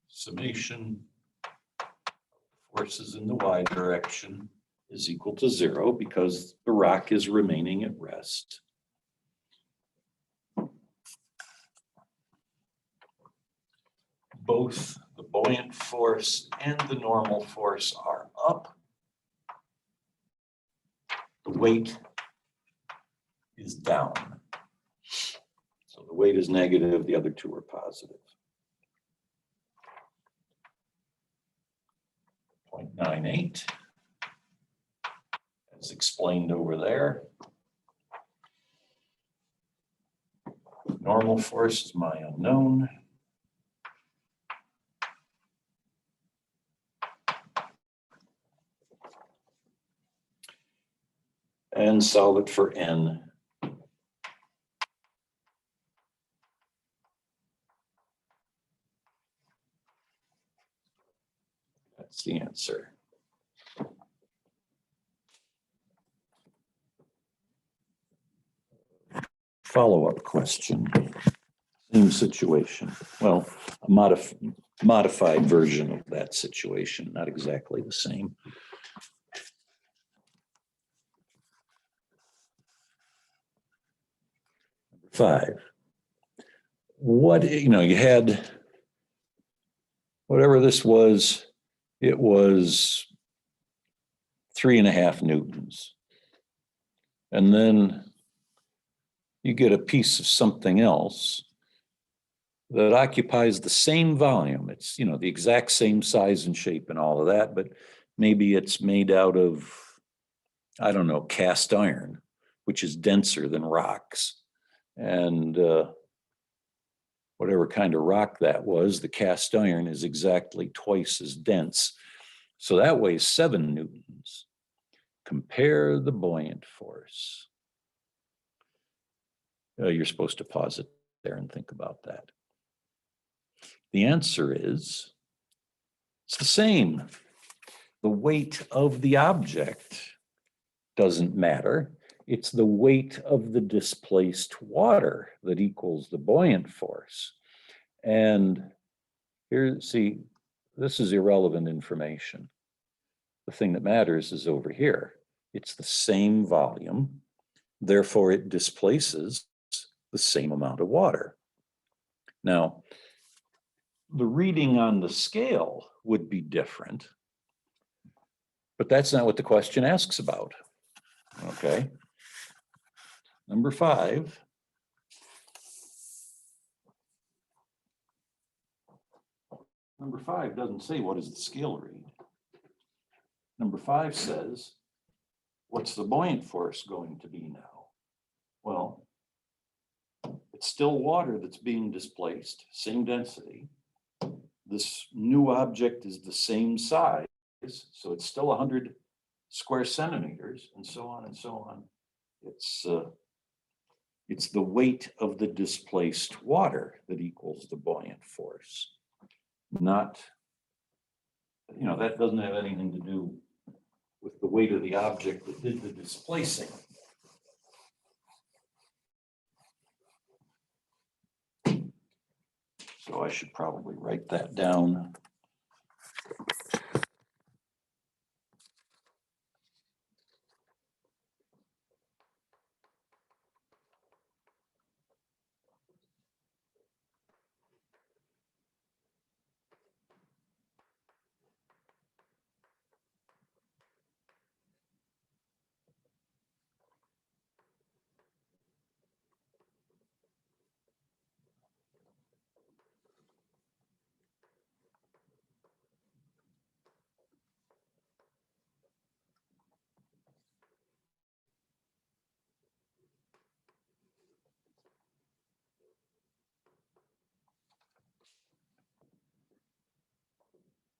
summation forces in the y direction is equal to 0 because the rock is remaining at rest. Both the buoyant force and the normal force are up. The weight is down. So the weight is negative, the other two are positive. 0.98, as explained over there. Normal force is my unknown. And solve it for n. That's the answer. Follow-up question. Same situation. Well, a modified version of that situation, not exactly the same. Number 5. What, you had whatever this was, it was 3.5 newtons. And then you get a piece of something else that occupies the same volume. It's, the exact same size and shape and all of that, but maybe it's made out of, I don't know, cast iron, which is denser than rocks. And whatever kind of rock that was, the cast iron is exactly twice as dense. So that weighs 7 newtons. Compare the buoyant force. You're supposed to pause it there and think about that. The answer is, it's the same. The weight of the object doesn't matter. It's the weight of the displaced water that equals the buoyant force. And here, see, this is irrelevant information. The thing that matters is over here. It's the same volume, therefore it displaces the same amount of water. Now, the reading on the scale would be different, but that's not what the question asks about. Okay. Number 5. Number 5 doesn't say what does the scale read. Number 5 says, what's the buoyant force going to be now? Well, it's still water that's being displaced, same density. This new object is the same size, so it's still 100 square centimeters, and so on and so on. It's the weight of the displaced water that equals the buoyant force. Not, that doesn't have anything to do with the weight of the object that did the displacing. So I should probably write that down.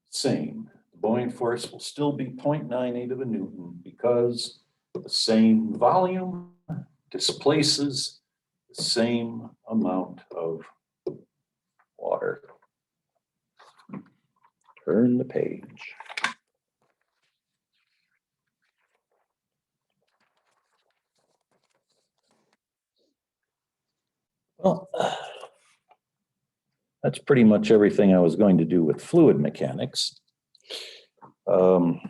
Same. The buoyant force will still be 0.98 of a Newton because the same volume displaces the same amount of water. Turn the page. Well, that's pretty much everything I was going to do with fluid mechanics. One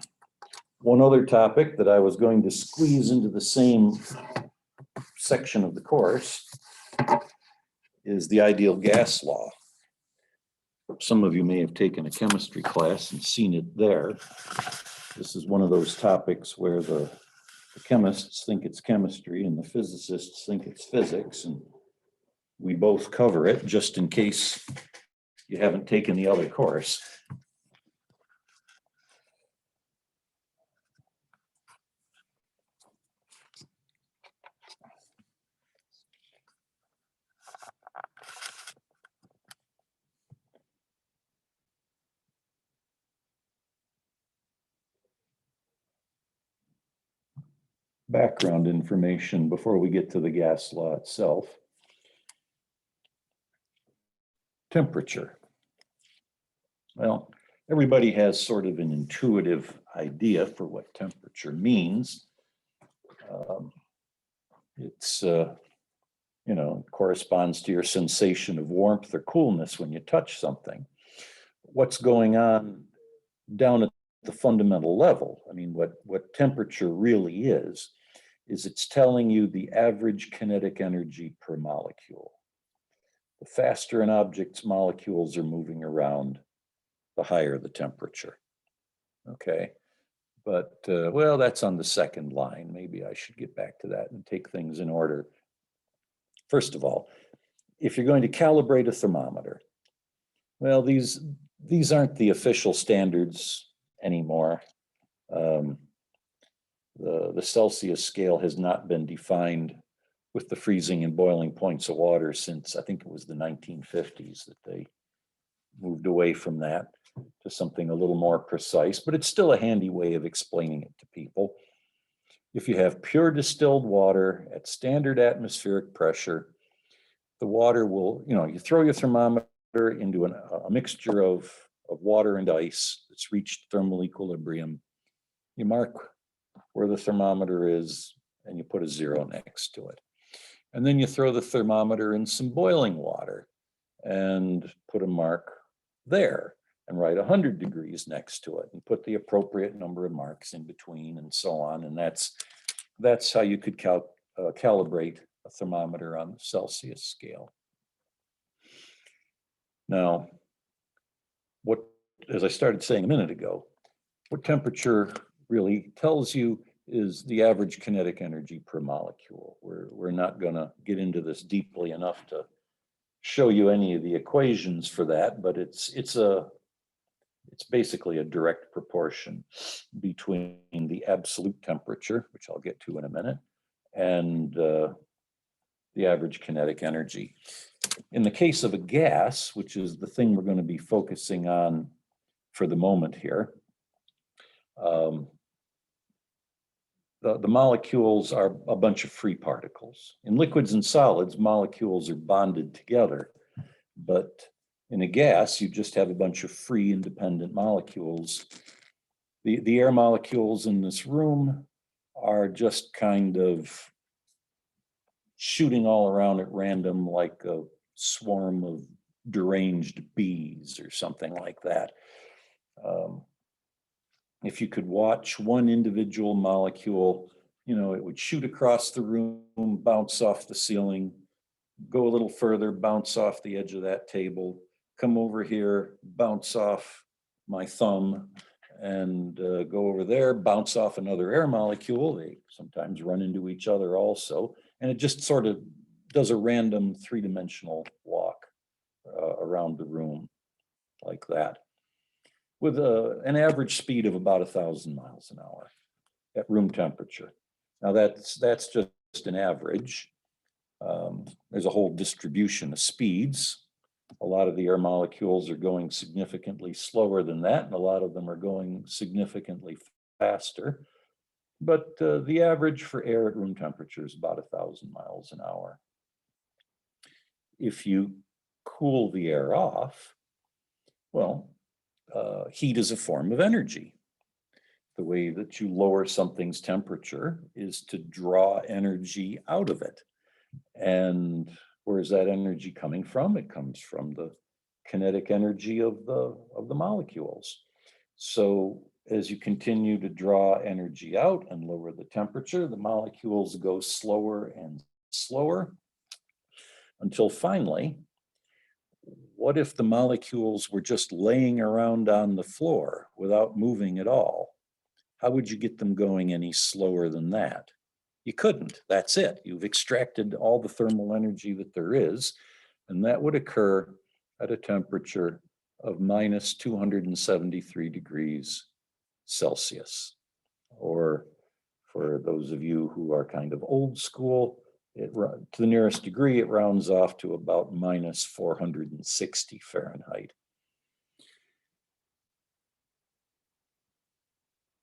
other topic that I was going to squeeze into the same section of the course is the ideal gas law. Some of you may have taken a chemistry class and seen it there. This is one of those topics where the chemists think it's chemistry and the physicists think it's physics, and we both cover it just in case you haven't taken the other course. Background information before we get to the gas law itself. Temperature. Well, everybody has sort of an intuitive idea for what temperature means. It's, it corresponds to your sensation of warmth or coolness when you touch something. What's going on down at the fundamental level? I mean, what temperature really is it's telling you the average kinetic energy per molecule. The faster an object's molecules are moving around, the higher the temperature. Okay, but well, that's on the second line. Maybe I should get back to that and take things in order. First of all, if you're going to calibrate a thermometer, well, these aren't the official standards anymore. The Celsius scale has not been defined with the freezing and boiling points of water since I think it was the 1950s that they moved away from that to something a little more precise, but it's still a handy way of explaining it to people. If you have pure distilled water at standard atmospheric pressure, the water will, you throw your thermometer into a mixture of water and ice that's reached thermal equilibrium. You mark where the thermometer is and you put a 0 next to it. And then you throw the thermometer in some boiling water and put a mark there and write 100 degrees next to it and put the appropriate number of marks in between and so on. And that's how you could calibrate a thermometer on the Celsius scale. Now, as I started saying a minute ago, what temperature really tells you is the average kinetic energy per molecule. We're not going to get into this deeply enough to show you any of the equations for that, but it's basically a direct proportion between the absolute temperature, which I'll get to in a minute, and the average kinetic energy. In the case of a gas, which is the thing we're going to be focusing on for the moment here, the molecules are a bunch of free particles. In liquids and solids, molecules are bonded together, but in a gas, you just have a bunch of free independent molecules. The air molecules in this room are just kind of shooting all around at random like a swarm of deranged bees or something like that. If you could watch one individual molecule, it would shoot across the room, bounce off the ceiling, go a little further, bounce off the edge of that table, come over here, bounce off my thumb, and go over there, bounce off another air molecule. They sometimes run into each other also. And it just sort of does a random three-dimensional walk around the room like that, with an average speed of about 1,000 miles an hour at room temperature. Now that's just an average. There's a whole distribution of speeds. A lot of the air molecules are going significantly slower than that, and a lot of them are going significantly faster. But the average for air at room temperature is about 1,000 miles an hour. If you cool the air off, well, heat is a form of energy. The way that you lower something's temperature is to draw energy out of it. And where is that energy coming from? It comes from the kinetic energy of the molecules. So as you continue to draw energy out and lower the temperature, the molecules go slower and slower until finally, what if the molecules were just laying around on the floor without moving at all? How would you get them going any slower than that? You couldn't. That's it. You've extracted all the thermal energy that there is, and that would occur at a temperature of minus 273 degrees Celsius. Or for those of you who are kind of old school, to the nearest degree, it rounds off to about minus 460 Fahrenheit.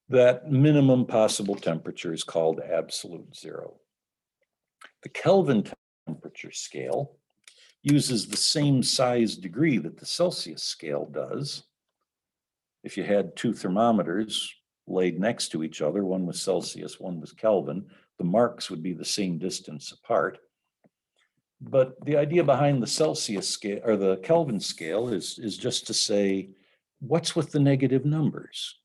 That minimum possible temperature is called absolute zero. The Kelvin temperature scale uses the same size degree that the Celsius scale does. If you had two thermometers laid next to each other, one was Celsius, one was Kelvin, the marks would be the same distance apart. But the idea behind the Celsius scale or the Kelvin scale is just to say, what's with the negative numbers?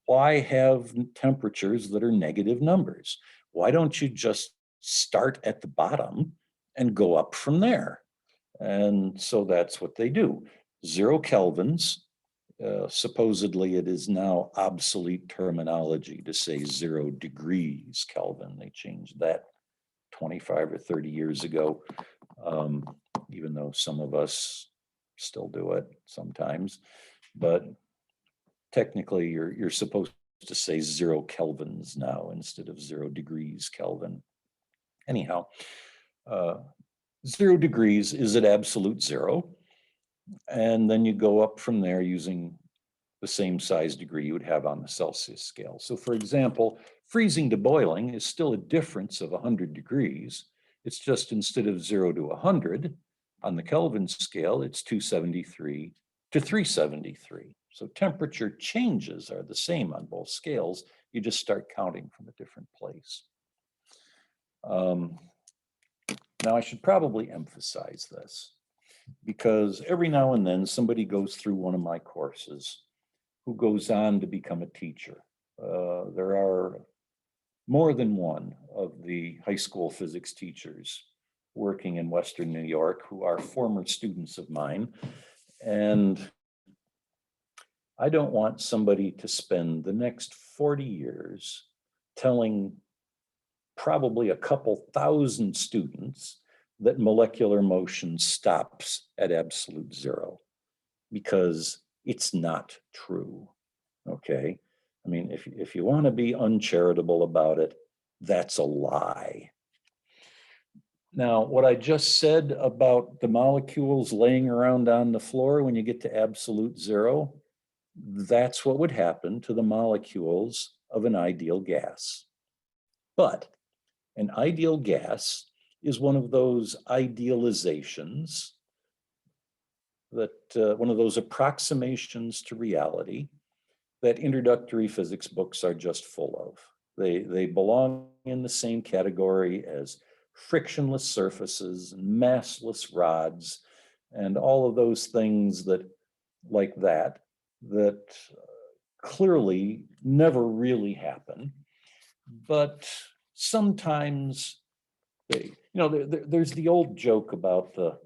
Why have temperatures that are negative numbers? Why don't you just start at the bottom and go up from there? And so that's what they do. 0 kelvins, supposedly it is now obsolete terminology to say 0 degrees Kelvin. They changed that 25 or 30 years ago, even though some of us still do it sometimes. But technically, you're supposed to say 0 kelvins now instead of 0 degrees Kelvin. Anyhow, 0 degrees is at absolute zero. And then you go up from there using the same size degree you would have on the Celsius scale. So for example, freezing to boiling is still a difference of 100 degrees. It's just instead of 0 to 100, on the Kelvin scale, it's 273 to 373. So temperature changes are the same on both scales. You just start counting from a different place. Now I should probably emphasize this because every now and then somebody goes through one of my courses who goes on to become a teacher. There are more than one of the high school physics teachers working in Western New York who are former students of mine. And I don't want somebody to spend the next 40 years telling probably a couple thousand students that molecular motion stops at absolute zero, because it's not true, okay? I mean, if you want to be uncharitable about it, that's a lie. Now, what I just said about the molecules laying around on the floor when you get to absolute zero, that's what would happen to the molecules of an ideal gas. But an ideal gas is one of those idealizations that one of those approximations to reality that introductory physics books are just full of. They belong in the same category as frictionless surfaces, massless rods, and all of those things that, like that clearly never really happen. But sometimes there's the old joke about the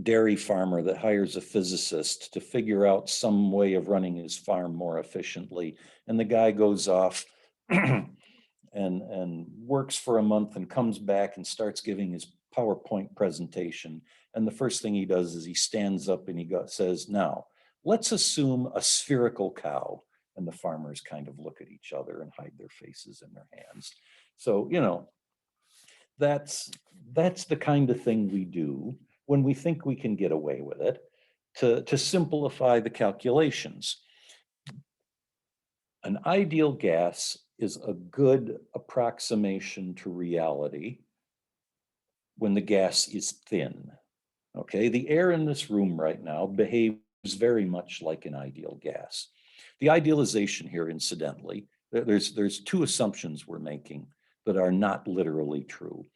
dairy farmer that hires a physicist to figure out some way of running his farm more efficiently. And the guy goes off and works for a month and comes back and starts giving his PowerPoint presentation. And the first thing he does is he stands up and he says, now, let's assume a spherical cow. And the farmers kind of look at each other and hide their faces in their hands. So, that's the kind of thing we do when we think we can get away with it to simplify the calculations. An ideal gas is a good approximation to reality when the gas is thin. Okay, the air in this room right now behaves very much like an ideal gas. The idealization here, incidentally, there's two assumptions we're making that are not literally true.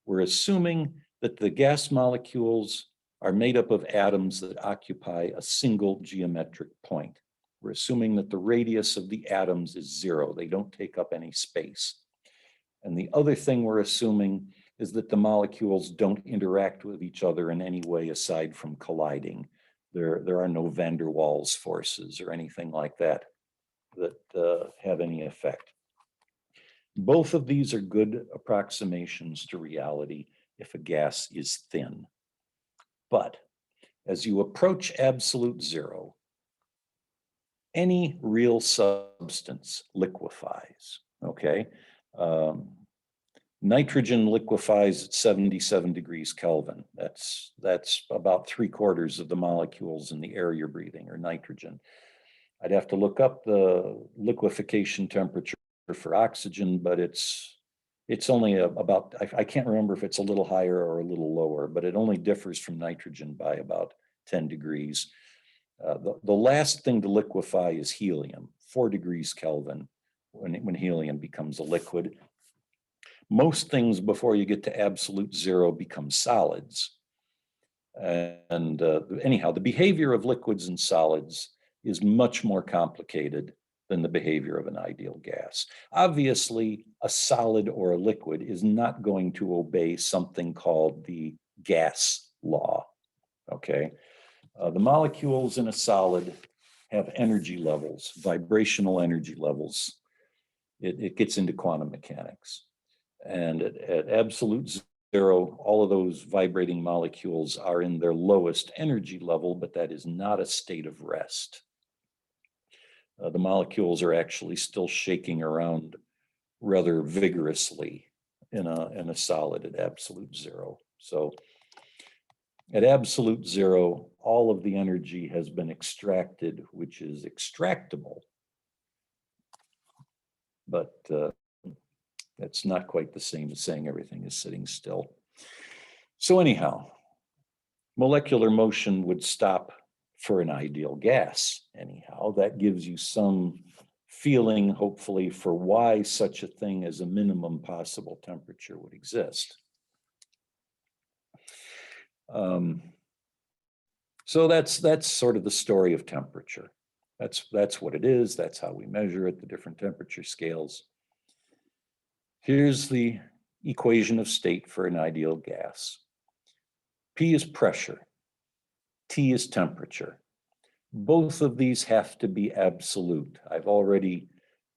We're assuming that the gas molecules are made up of atoms that occupy a single geometric point. We're assuming that the radius of the atoms is 0. They don't take up any space. And the other thing we're assuming is that the molecules don't interact with each other in any way aside from colliding. There are no van der Waals forces or anything like that that have any effect. Both of these are good approximations to reality if a gas is thin. But as you approach absolute zero, any real substance liquefies, okay? Nitrogen liquefies at 77 degrees Kelvin. That's about 3/4 of the molecules in the air you're breathing are nitrogen. I'd have to look up the liquefaction temperature for oxygen, but it's only about, I can't remember if it's a little higher or a little lower, but it only differs from nitrogen by about 10 degrees. The last thing to liquefy is helium, 4 degrees Kelvin, when helium becomes a liquid. Most things before you get to absolute zero become solids. And anyhow, the behavior of liquids and solids is much more complicated than the behavior of an ideal gas. Obviously, a solid or a liquid is not going to obey something called the gas law, okay? The molecules in a solid have energy levels, vibrational energy levels. It gets into quantum mechanics. And at absolute zero, all of those vibrating molecules are in their lowest energy level, but that is not a state of rest. The molecules are actually still shaking around rather vigorously in a solid at absolute zero. So at absolute zero, all of the energy has been extracted, which is extractable. But that's not quite the same as saying everything is sitting still. So anyhow, molecular motion would stop for an ideal gas. Anyhow, that gives you some feeling, hopefully, for why such a thing as a minimum possible temperature would exist. So that's sort of the story of temperature. That's what it is. That's how we measure it, the different temperature scales. Here's the equation of state for an ideal gas. P is pressure. T is temperature. Both of these have to be absolute. I've already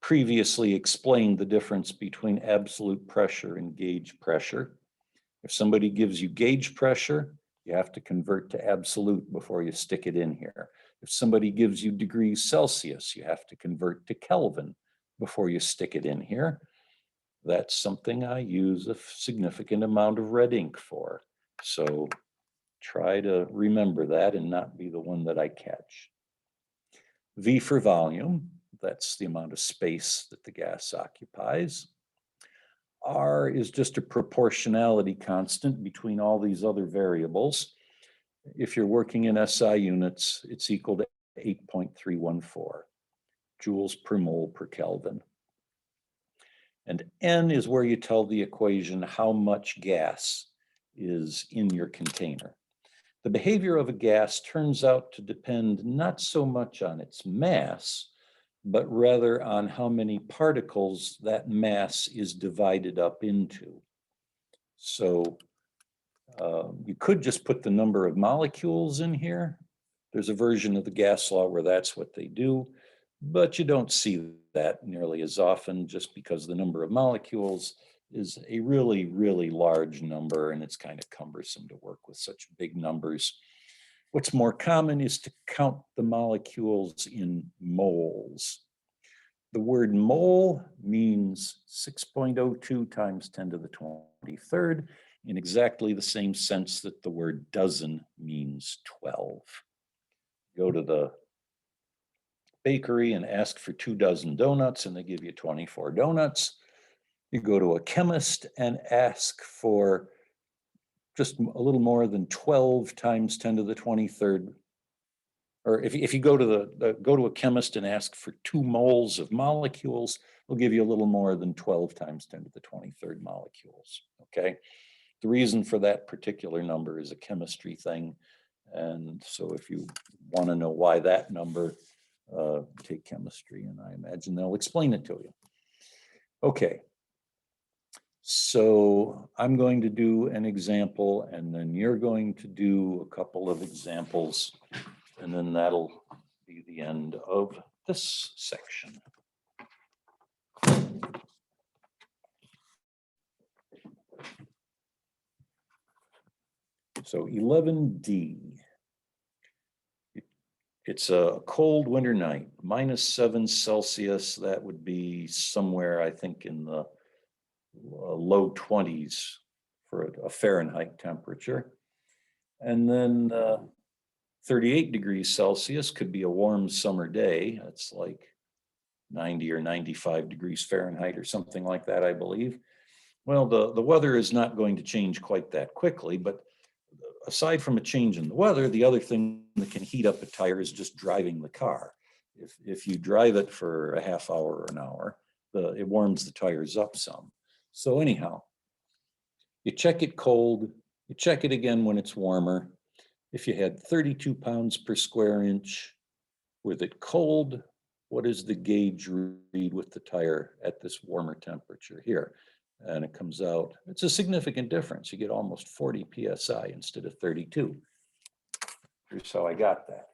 previously explained the difference between absolute pressure and gauge pressure. If somebody gives you gauge pressure, you have to convert to absolute before you stick it in here. If somebody gives you degrees Celsius, you have to convert to Kelvin before you stick it in here. That's something I use a significant amount of red ink for. So try to remember that and not be the one that I catch. V for volume, that's the amount of space that the gas occupies. R is just a proportionality constant between all these other variables. If you're working in SI units, it's equal to 8.314 joules per mole per Kelvin. And N is where you tell the equation how much gas is in your container. The behavior of a gas turns out to depend not so much on its mass, but rather on how many particles that mass is divided up into. So you could just put the number of molecules in here. There's a version of the gas law where that's what they do, but you don't see that nearly as often just because the number of molecules is a really, really large number and it's kind of cumbersome to work with such big numbers. What's more common is to count the molecules in moles. The word mole means 6.02 times 10 to the 23rd in exactly the same sense that the word dozen means 12. Go to the bakery and ask for 2 dozen donuts and they give you 24 donuts. You go to a chemist and ask for just a little more than 12 times 10 to the 23rd or if you go to go to a chemist and ask for 2 moles of molecules, they'll give you a little more than 12 times 10 to the 23rd molecules, okay? The reason for that particular number is a chemistry thing. And so if you want to know why that number, take chemistry, and I imagine they'll explain it to you. Okay. So I'm going to do an example, and then you're going to do a couple of examples, and then that'll be the end of this section. So 11D. It's a cold winter night, -7 Celsius. That would be somewhere, I think, in the low 20s for a Fahrenheit temperature. And then 38 degrees Celsius could be a warm summer day. That's like 90 or 95 degrees Fahrenheit or something like that, I believe. Well, the weather is not going to change quite that quickly, but aside from a change in the weather, the other thing that can heat up a tire is just driving the car. If you drive it for a half hour or an hour, it warms the tires up some. So anyhow, you check it cold, you check it again when it's warmer. If you had 32 pounds per square inch with it cold, what does the gauge read with the tire at this warmer temperature here? And it comes out, it's a significant difference. You get almost 40 PSI instead of 32. Here's how I got that.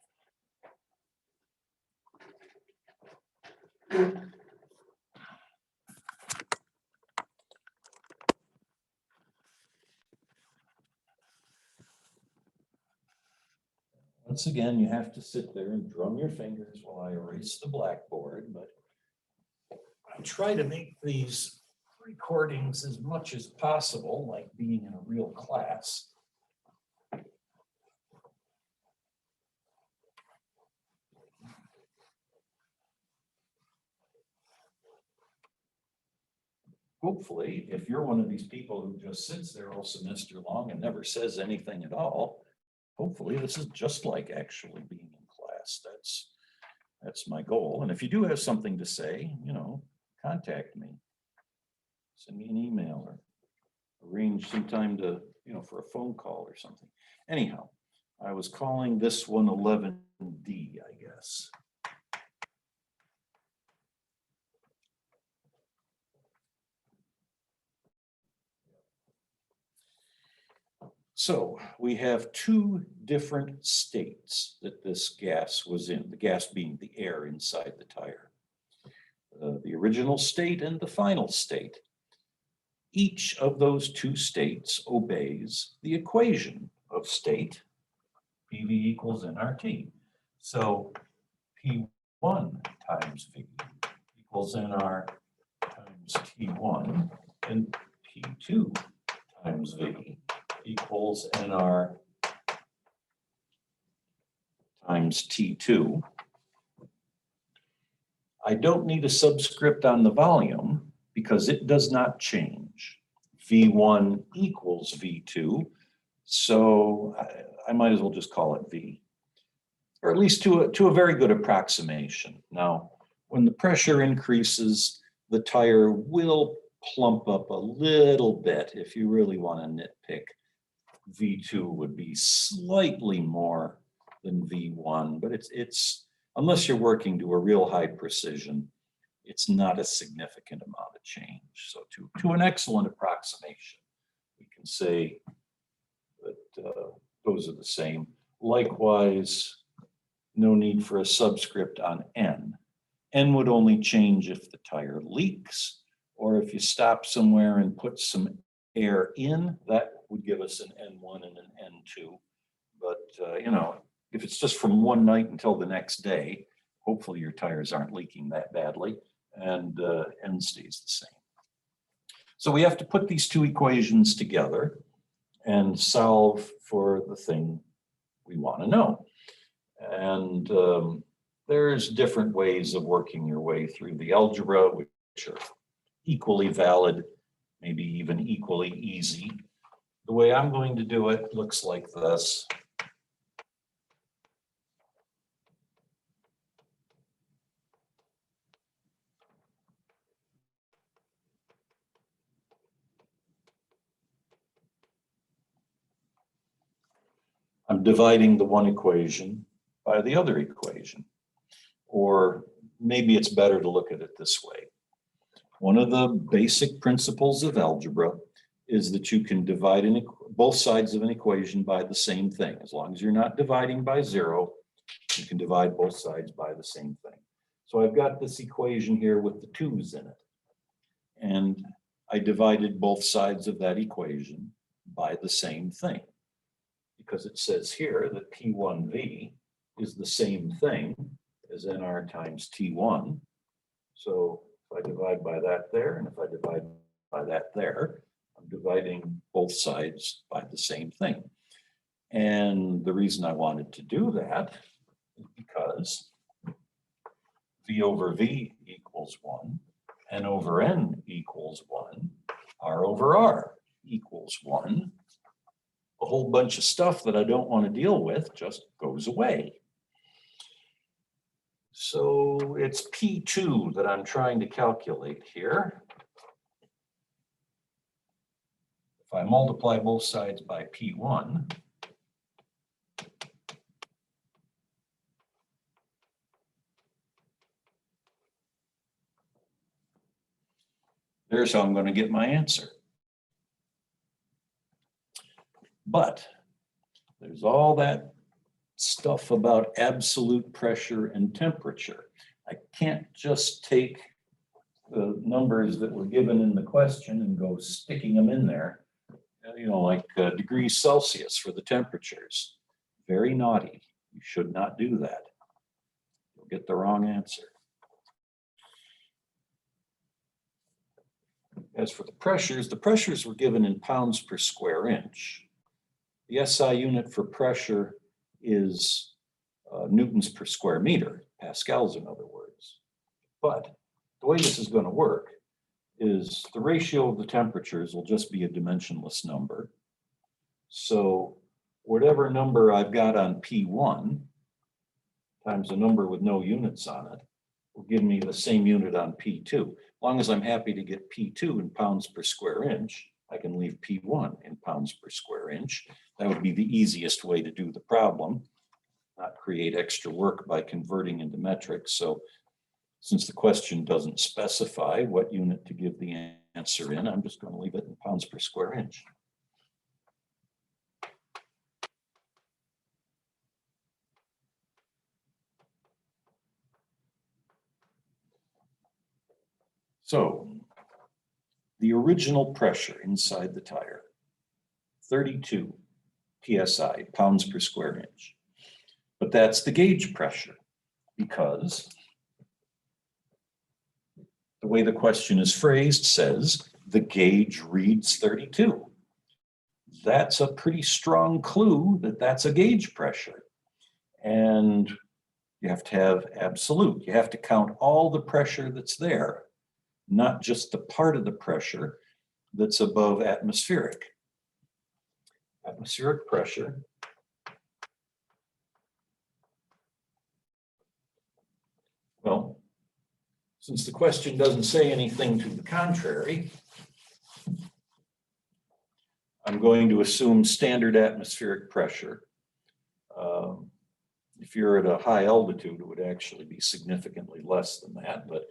Once again, you have to sit there and drum your fingers while I erase the blackboard, but I try to make these recordings as much as possible like being in a real class. Hopefully, if you're one of these people who just sits there all semester long and never says anything at all, hopefully this is just like actually being in class. That's my goal. And if you do have something to say, contact me. Send me an email or arrange some time to, for a phone call or something. Anyhow, I was calling this one 11D, I guess. So we have 2 different states that this gas was in, the gas being the air inside the tire. The original state and the final state. Each of those 2 states obeys the equation of state, PV equals nRT. So P1 times V equals nR times T1, and P2 times V equals nR times T2. I don't need a subscript on the volume because it does not change. V1 equals V2, so I might as well just call it V, or at least to a very good approximation. Now, when the pressure increases, the tire will plump up a little bit. If you really want to nitpick, V2 would be slightly more than V1, but it's unless you're working to a real high precision, it's not a significant amount of change. So to an excellent approximation, we can say that those are the same. Likewise, no need for a subscript on N. N would only change if the tire leaks, or if you stop somewhere and put some air in, that would give us an N1 and an N2. But, if it's just from one night until the next day, hopefully your tires aren't leaking that badly, and N stays the same. So we have to put these 2 equations together and solve for the thing we want to know. And there's different ways of working your way through the algebra, which are equally valid, maybe even equally easy. The way I'm going to do it looks like this. I'm dividing the one equation by the other equation. Or maybe it's better to look at it this way. One of the basic principles of algebra is that you can divide both sides of an equation by the same thing. As long as you're not dividing by zero, you can divide both sides by the same thing. So I've got this equation here with the 2's in it. And I divided both sides of that equation by the same thing. Because it says here that P1V is the same thing as NR times T1. So if I divide by that there, and if I divide by that there, I'm dividing both sides by the same thing. And the reason I wanted to do that is because V over V equals 1, N over N equals 1, R over R equals 1. A whole bunch of stuff that I don't want to deal with just goes away. So it's P2 that I'm trying to calculate here. If I multiply both sides by P1, there's how I'm going to get my answer. But there's all that stuff about absolute pressure and temperature. I can't just take the numbers that were given in the question and go sticking them in there, you know, like degrees Celsius for the temperatures. Very naughty. You should not do that. You'll get the wrong answer. As for the pressures were given in pounds per square inch. The SI unit for pressure is newtons per square meter, pascals in other words. But the way this is going to work is the ratio of the temperatures will just be a dimensionless number. So whatever number I've got on P1 times a number with no units on it will give me the same unit on P2. As long as I'm happy to get P2 in pounds per square inch, I can leave P1 in pounds per square inch. That would be the easiest way to do the problem, not create extra work by converting into metric. So since the question doesn't specify what unit to give the answer in, I'm just going to leave it in pounds per square inch. So the original pressure inside the tire, 32 PSI, pounds per square inch. But that's the gauge pressure because the way the question is phrased says the gauge reads 32. That's a pretty strong clue that that's a gauge pressure. And you have to have absolute. You have to count all the pressure that's there, not just the part of the pressure that's above atmospheric. Atmospheric pressure well, since the question doesn't say anything to the contrary, I'm going to assume standard atmospheric pressure. If you're at a high altitude, it would actually be significantly less than that, but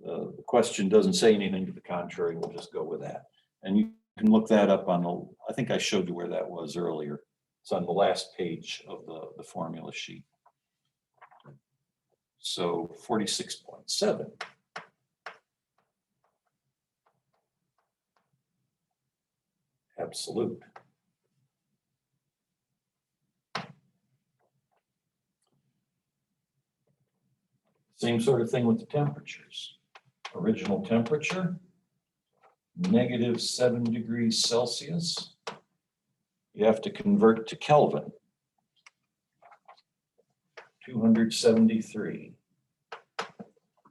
the question doesn't say anything to the contrary. We'll just go with that. And you can look that up on the, I think I showed you where that was earlier. It's on the last page of the formula sheet. So 46.7. Absolute. Same sort of thing with the temperatures. Original temperature, -7 degrees Celsius. You have to convert to Kelvin. 273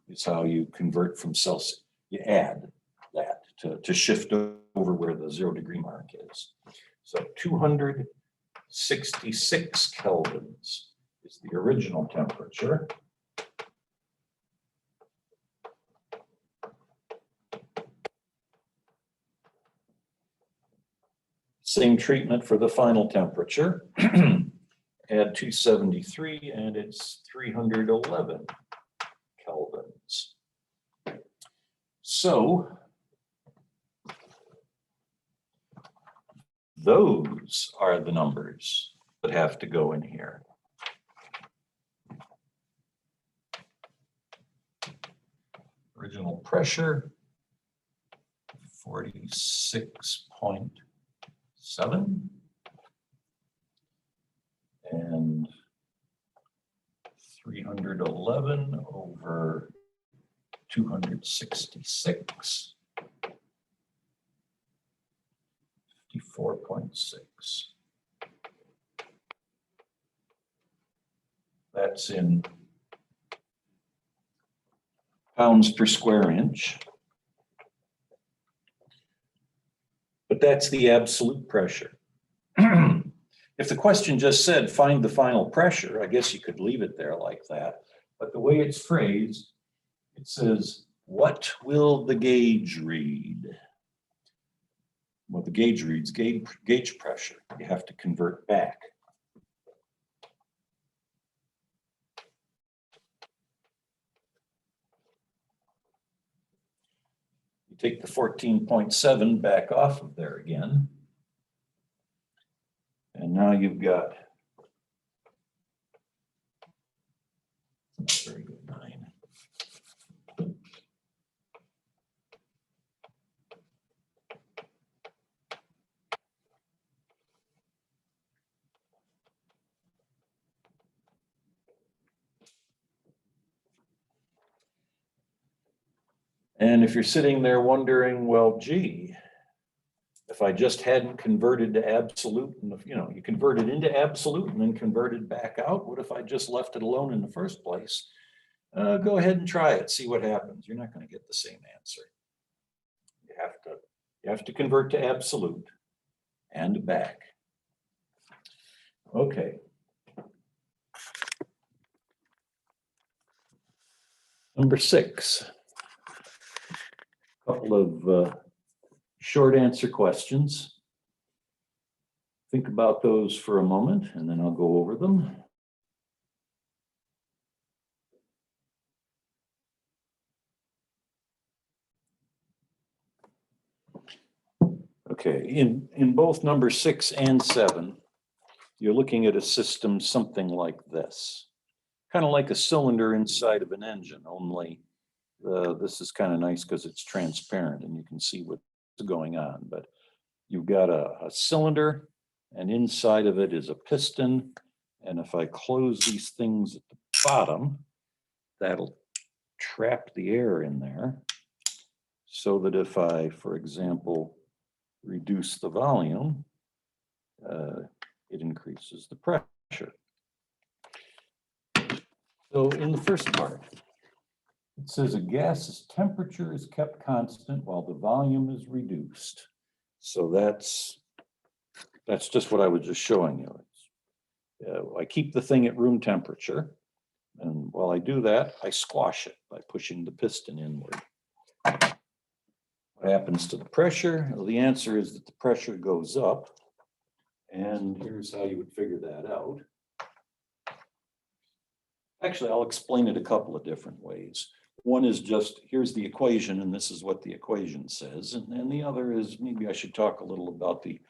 is how you convert from Celsius. You add that to shift over where the 0 degree mark is. So 266 kelvins is the original temperature. Same treatment for the final temperature. Add 273 and it's 311 kelvins. So those are the numbers that have to go in here. Original pressure, 46.7. And 311 over 266. 54.6. That's in pounds per square inch. But that's the absolute pressure. If the question just said, find the final pressure, I guess you could leave it there like that. But the way it's phrased, it says, what will the gauge read? Well, the gauge reads gauge pressure. You have to convert back. You take the 14.7 back off of there again. And now you've got, not very good, 9. And if you're sitting there wondering, well, gee, if I just hadn't converted to absolute, and if, you converted into absolute and then converted back out, what if I just left it alone in the first place? Go ahead and try it, see what happens. You're not going to get the same answer. You have to convert to absolute and back. Okay. Number 6. A couple of short answer questions. Think about those for a moment, and then I'll go over them. Okay, in both number 6 and 7, you're looking at a system something like this. Kind of like a cylinder inside of an engine, only this is kind of nice because it's transparent and you can see what's going on. But you've got a cylinder, and inside of it is a piston. And if I close these things at the bottom, that'll trap the air in there, so that if I, for example, reduce the volume, it increases the pressure. So in the first part, it says a gas's temperature is kept constant while the volume is reduced. So that's just what I was just showing you. I keep the thing at room temperature, and while I do that, I squash it by pushing the piston inward. What happens to the pressure? Well, the answer is that the pressure goes up, and here's how you would figure that out. Actually, I'll explain it a couple of different ways. One is just, here's the equation, and this is what the equation says. And the other is, maybe I should talk a little about the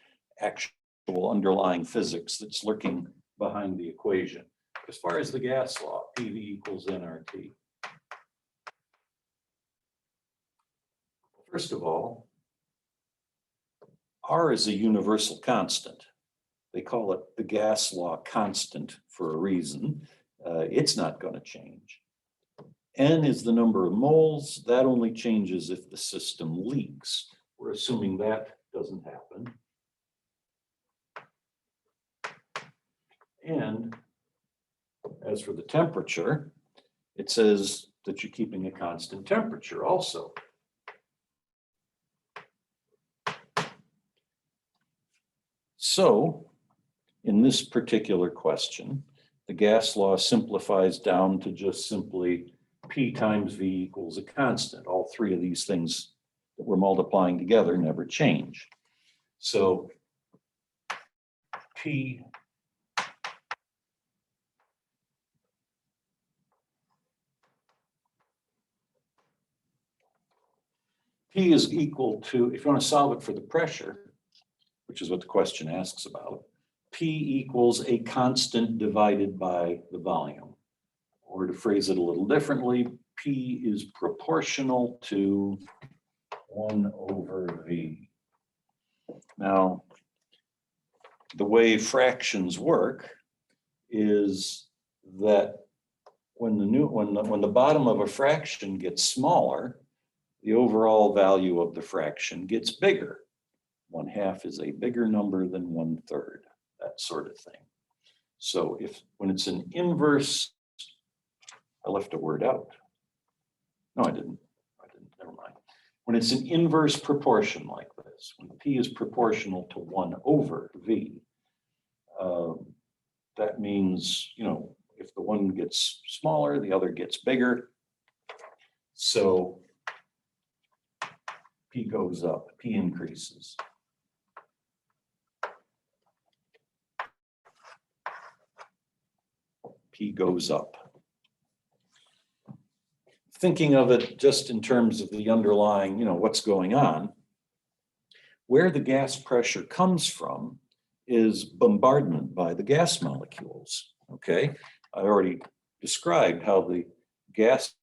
actual underlying physics that's lurking behind the equation. As far as the gas law, PV equals nRT. First of all, R is a universal constant. They call it the gas law constant for a reason. It's not going to change. N is the number of moles. That only changes if the system leaks. We're assuming that doesn't happen. And as for the temperature, it says that you're keeping a constant temperature also. So in this particular question, the gas law simplifies down to just simply P times V equals a constant. All three of these things that we're multiplying together never change. So P is equal to, if you want to solve it for the pressure, which is what the question asks about, P equals a constant divided by the volume. Or to phrase it a little differently, P is proportional to 1 over V. Now, the way fractions work is that when the bottom of a fraction gets smaller, the overall value of the fraction gets bigger. 1/2 is a bigger number than 1/3, that sort of thing. So when it's an inverse, I left a word out. No, I didn't, never mind. When it's an inverse proportion like this, when P is proportional to 1 over V, that means, if the one gets smaller, the other gets bigger. So P goes up, P increases. P goes up. Thinking of it just in terms of the underlying, what's going on, where the gas pressure comes from is bombardment by the gas molecules, okay? I already described how the gas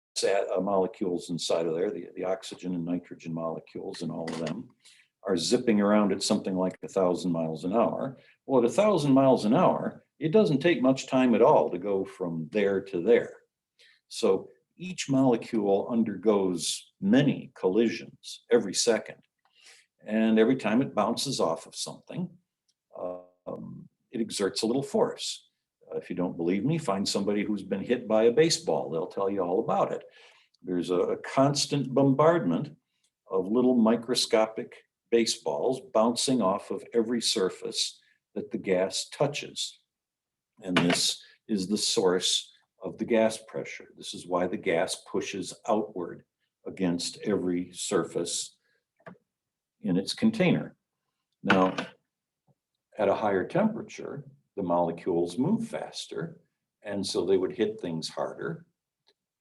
molecules inside of there, the oxygen and nitrogen molecules and all of them, are zipping around at something like 1,000 miles an hour. Well, at 1,000 miles an hour, it doesn't take much time at all to go from there to there. So each molecule undergoes many collisions every second. And every time it bounces off of something, it exerts a little force. If you don't believe me, find somebody who's been hit by a baseball. They'll tell you all about it. There's a constant bombardment of little microscopic baseballs bouncing off of every surface that the gas touches. And this is the source of the gas pressure. This is why the gas pushes outward against every surface in its container. Now, at a higher temperature, the molecules move faster, and so they would hit things harder.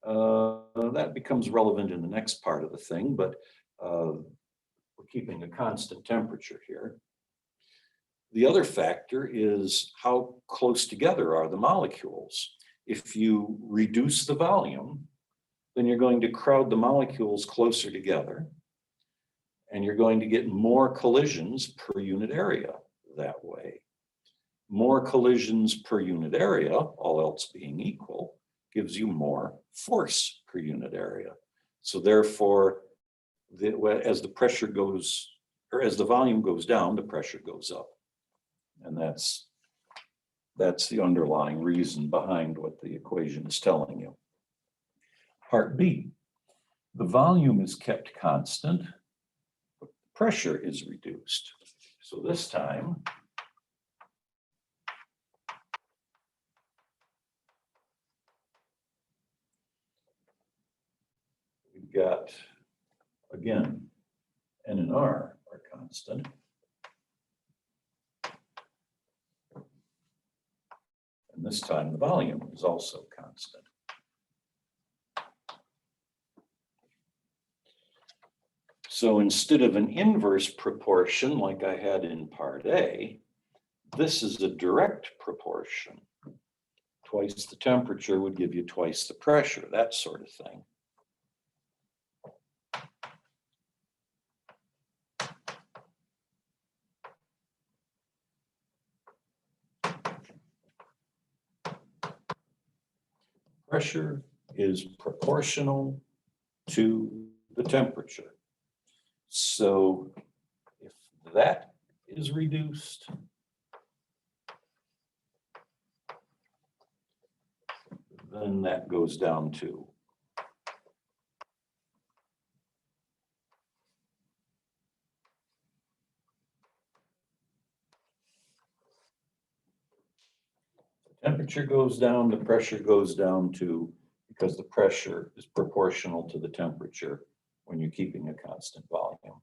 That becomes relevant in the next part of the thing, but we're keeping a constant temperature here. The other factor is how close together are the molecules. If you reduce the volume, then you're going to crowd the molecules closer together, and you're going to get more collisions per unit area that way. More collisions per unit area, all else being equal, gives you more force per unit area. So therefore, as the pressure goes, or as the volume goes down, the pressure goes up. And that's the underlying reason behind what the equation is telling you. Part B, the volume is kept constant, but the pressure is reduced. So this time, we've got, again, N and R are constant. And this time the volume is also constant. So instead of an inverse proportion like I had in part A, this is a direct proportion. Twice the temperature would give you twice the pressure, that sort of thing. Pressure is proportional to the temperature. So if that is reduced, then that goes down too. Temperature goes down, the pressure goes down too, because the pressure is proportional to the temperature when you're keeping a constant volume.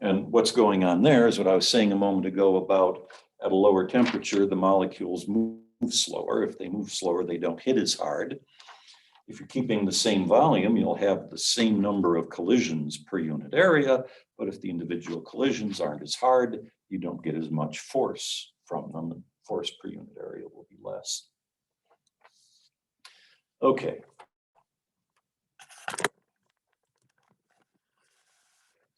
And what's going on there is what I was saying a moment ago about at a lower temperature, the molecules move slower. If they move slower, they don't hit as hard. If you're keeping the same volume, you'll have the same number of collisions per unit area, but if the individual collisions aren't as hard, you don't get as much force from them. The force per unit area will be less. Okay.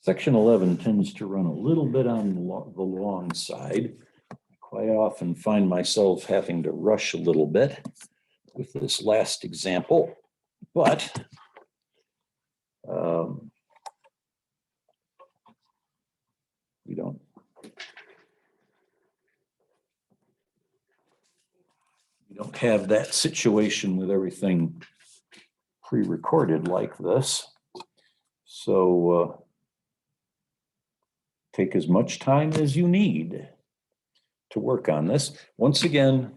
Section 11 tends to run a little bit on the long side. I quite often find myself having to rush a little bit with this last example, but you don't have that situation with everything pre-recorded like this. So take as much time as you need to work on this. Once again,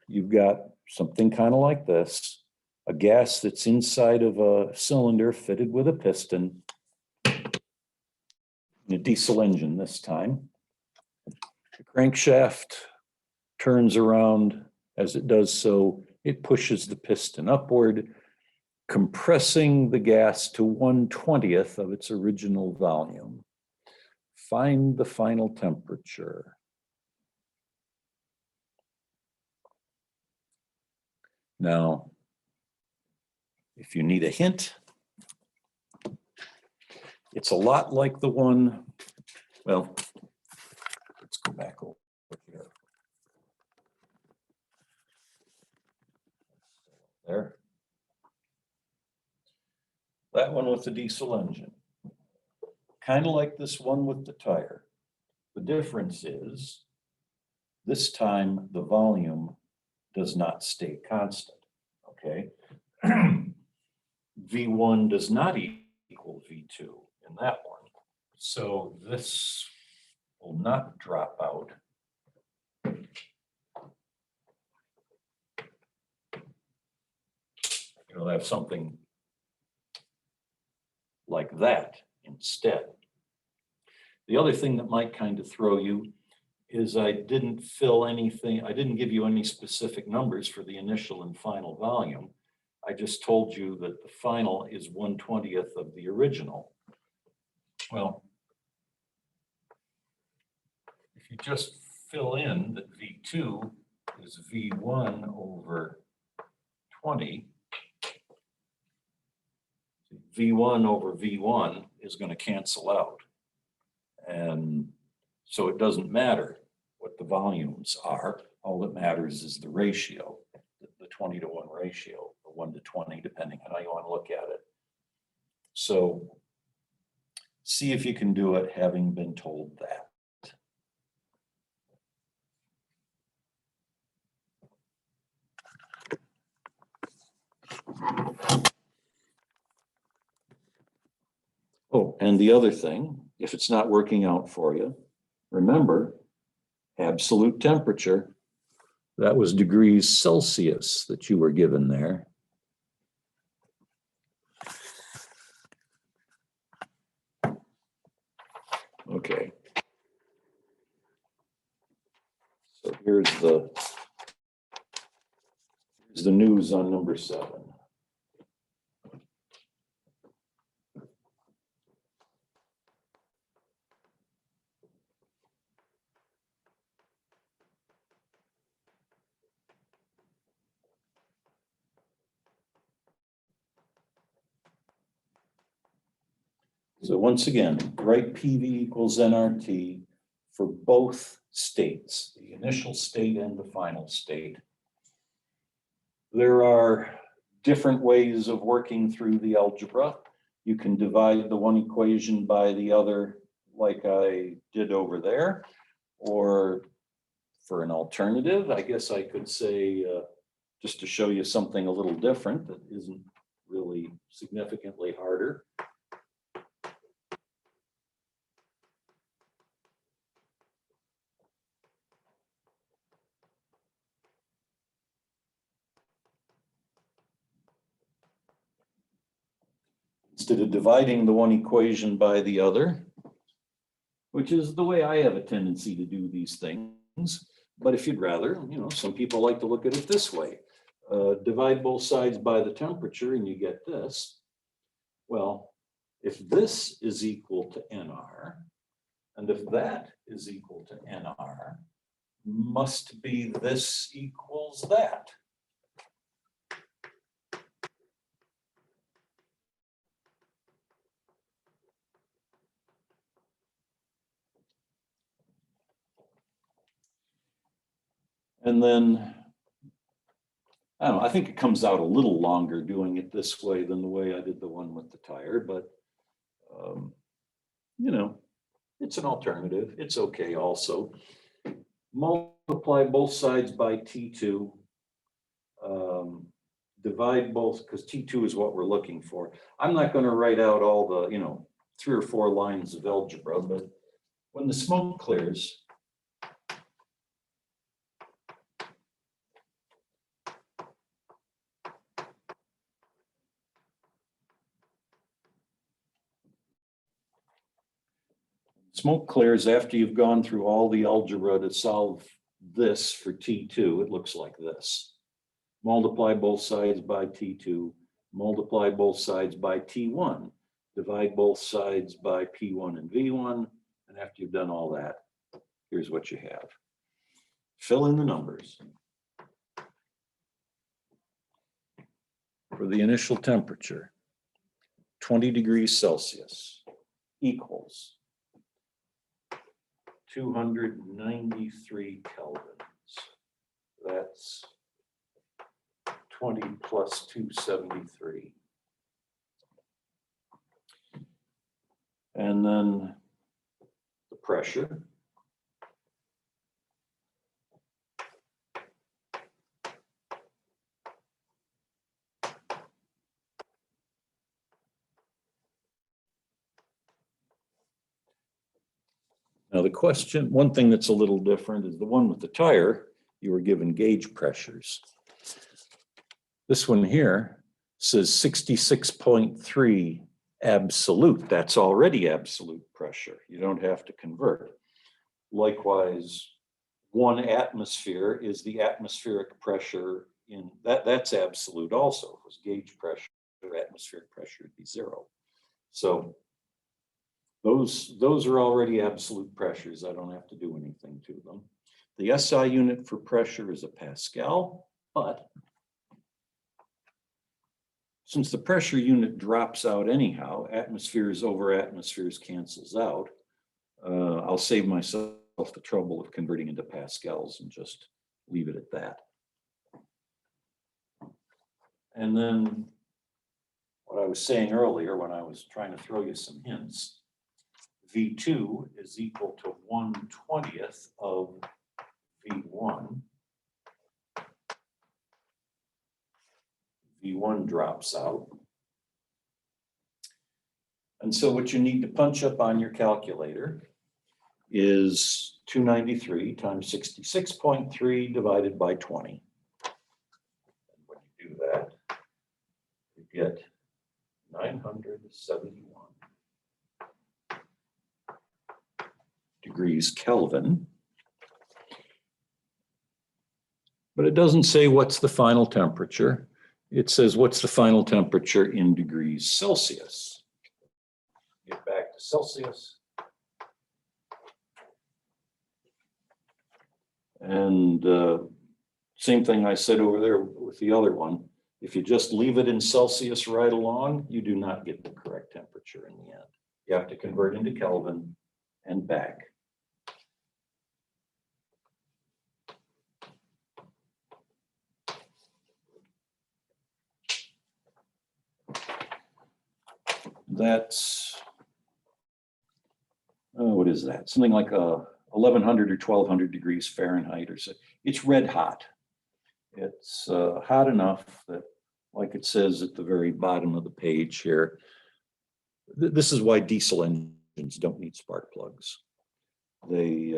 you've got something kind of like this, a gas that's inside of a cylinder fitted with a piston, a diesel engine this time. The crankshaft turns around. As it does so, it pushes the piston upward, compressing the gas to 1/20th of its original volume. Find the final temperature. Now, if you need a hint, it's a lot like the one, well, let's go back over here. There. That one with the diesel engine. Kind of like this one with the tire. The difference is this time the volume does not stay constant, okay? V1 does not equal V2 in that one. So this will not drop out. You'll have something like that instead. The other thing that might kind of throw you is I didn't fill anything, I didn't give you any specific numbers for the initial and final volume. I just told you that the final is 1/20th of the original. Well, if you just fill in that V2 is V1 over 20, V1 over V1 is going to cancel out. And so it doesn't matter what the volumes are. All that matters is the ratio, the 20-to-1 ratio, or 1-to-20, depending on how you want to look at it. So see if you can do it having been told that. Oh, and the other thing, if it's not working out for you, remember, absolute temperature, that was degrees Celsius that you were given there. Okay. So here's the news on number 7. So once again, write PV equals nRT for both states, the initial state and the final state. There are different ways of working through the algebra. You can divide the one equation by the other like I did over there, or for an alternative, I guess I could say, just to show you something a little different that isn't really significantly harder. Instead of dividing the one equation by the other, which is the way I have a tendency to do these things. But if you'd rather, some people like to look at it this way. Divide both sides by the temperature and you get this. Well, if this is equal to NR, and if that is equal to NR, must be this equals that. And then, I don't know, I think it comes out a little longer doing it this way than the way I did the one with the tire, but it's an alternative. It's okay also. Multiply both sides by T2. Divide both, because T2 is what we're looking for. I'm not going to write out all the, 3 or 4 lines of algebra, but when the smoke clears, after you've gone through all the algebra to solve this for T2, it looks like this. Multiply both sides by T2, multiply both sides by T1, divide both sides by P1 and V1, and after you've done all that, here's what you have. Fill in the numbers. For the initial temperature, 20 degrees Celsius equals 293 kelvins. That's 20 plus 273. And then the pressure. Now the question, one thing that's a little different is the one with the tire, you were given gauge pressures. This one here says 66.3 absolute. That's already absolute pressure. You don't have to convert. Likewise, 1 atmosphere is the atmospheric pressure in that's absolute also. If it was gauge pressure, atmospheric pressure would be 0. So those are already absolute pressures. I don't have to do anything to them. The SI unit for pressure is a Pascal, but since the pressure unit drops out anyhow, atmospheres over atmospheres cancels out, I'll save myself the trouble of converting into Pascals and just leave it at that. And then what I was saying earlier when I was trying to throw you some hints, V2 is equal to 1/20th of V1. V1 drops out. And so what you need to punch up on your calculator is 293 times 66.3 divided by 20. And when you do that, you get 971 degrees Kelvin. But it doesn't say what's the final temperature. It says what's the final temperature in degrees Celsius. Get back to Celsius. And same thing I said over there with the other one. If you just leave it in Celsius right along, you do not get the correct temperature in the end. You have to convert into Kelvin and back. That's, what is that? Something like 1100 or 1200 degrees Fahrenheit or so. It's red hot. It's hot enough that, like it says at the very bottom of the page here, this is why diesel engines don't need spark plugs. They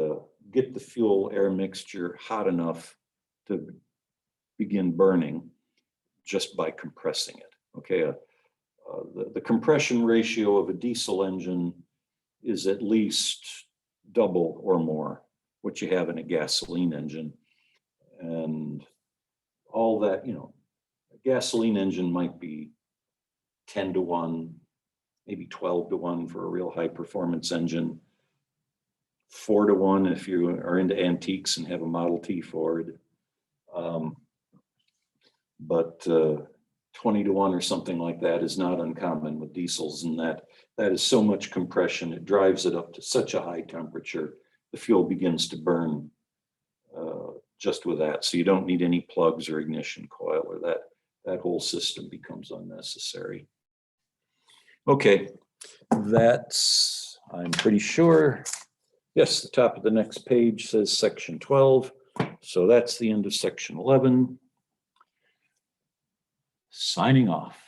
get the fuel air mixture hot enough to begin burning just by compressing it. Okay, the compression ratio of a diesel engine is at least double or more what you have in a gasoline engine. And all that, a gasoline engine might be 10-to-1, maybe 12-to-1 for a real high performance engine. 4-to-1 if you are into antiques and have a Model T Ford. But 20-to-1 or something like that is not uncommon with diesels, and that is so much compression. It drives it up to such a high temperature, the fuel begins to burn just with that. So you don't need any plugs or ignition coil, or that whole system becomes unnecessary. Okay, that's, I'm pretty sure. Yes, the top of the next page says section 12. So that's the end of section 11. Signing off.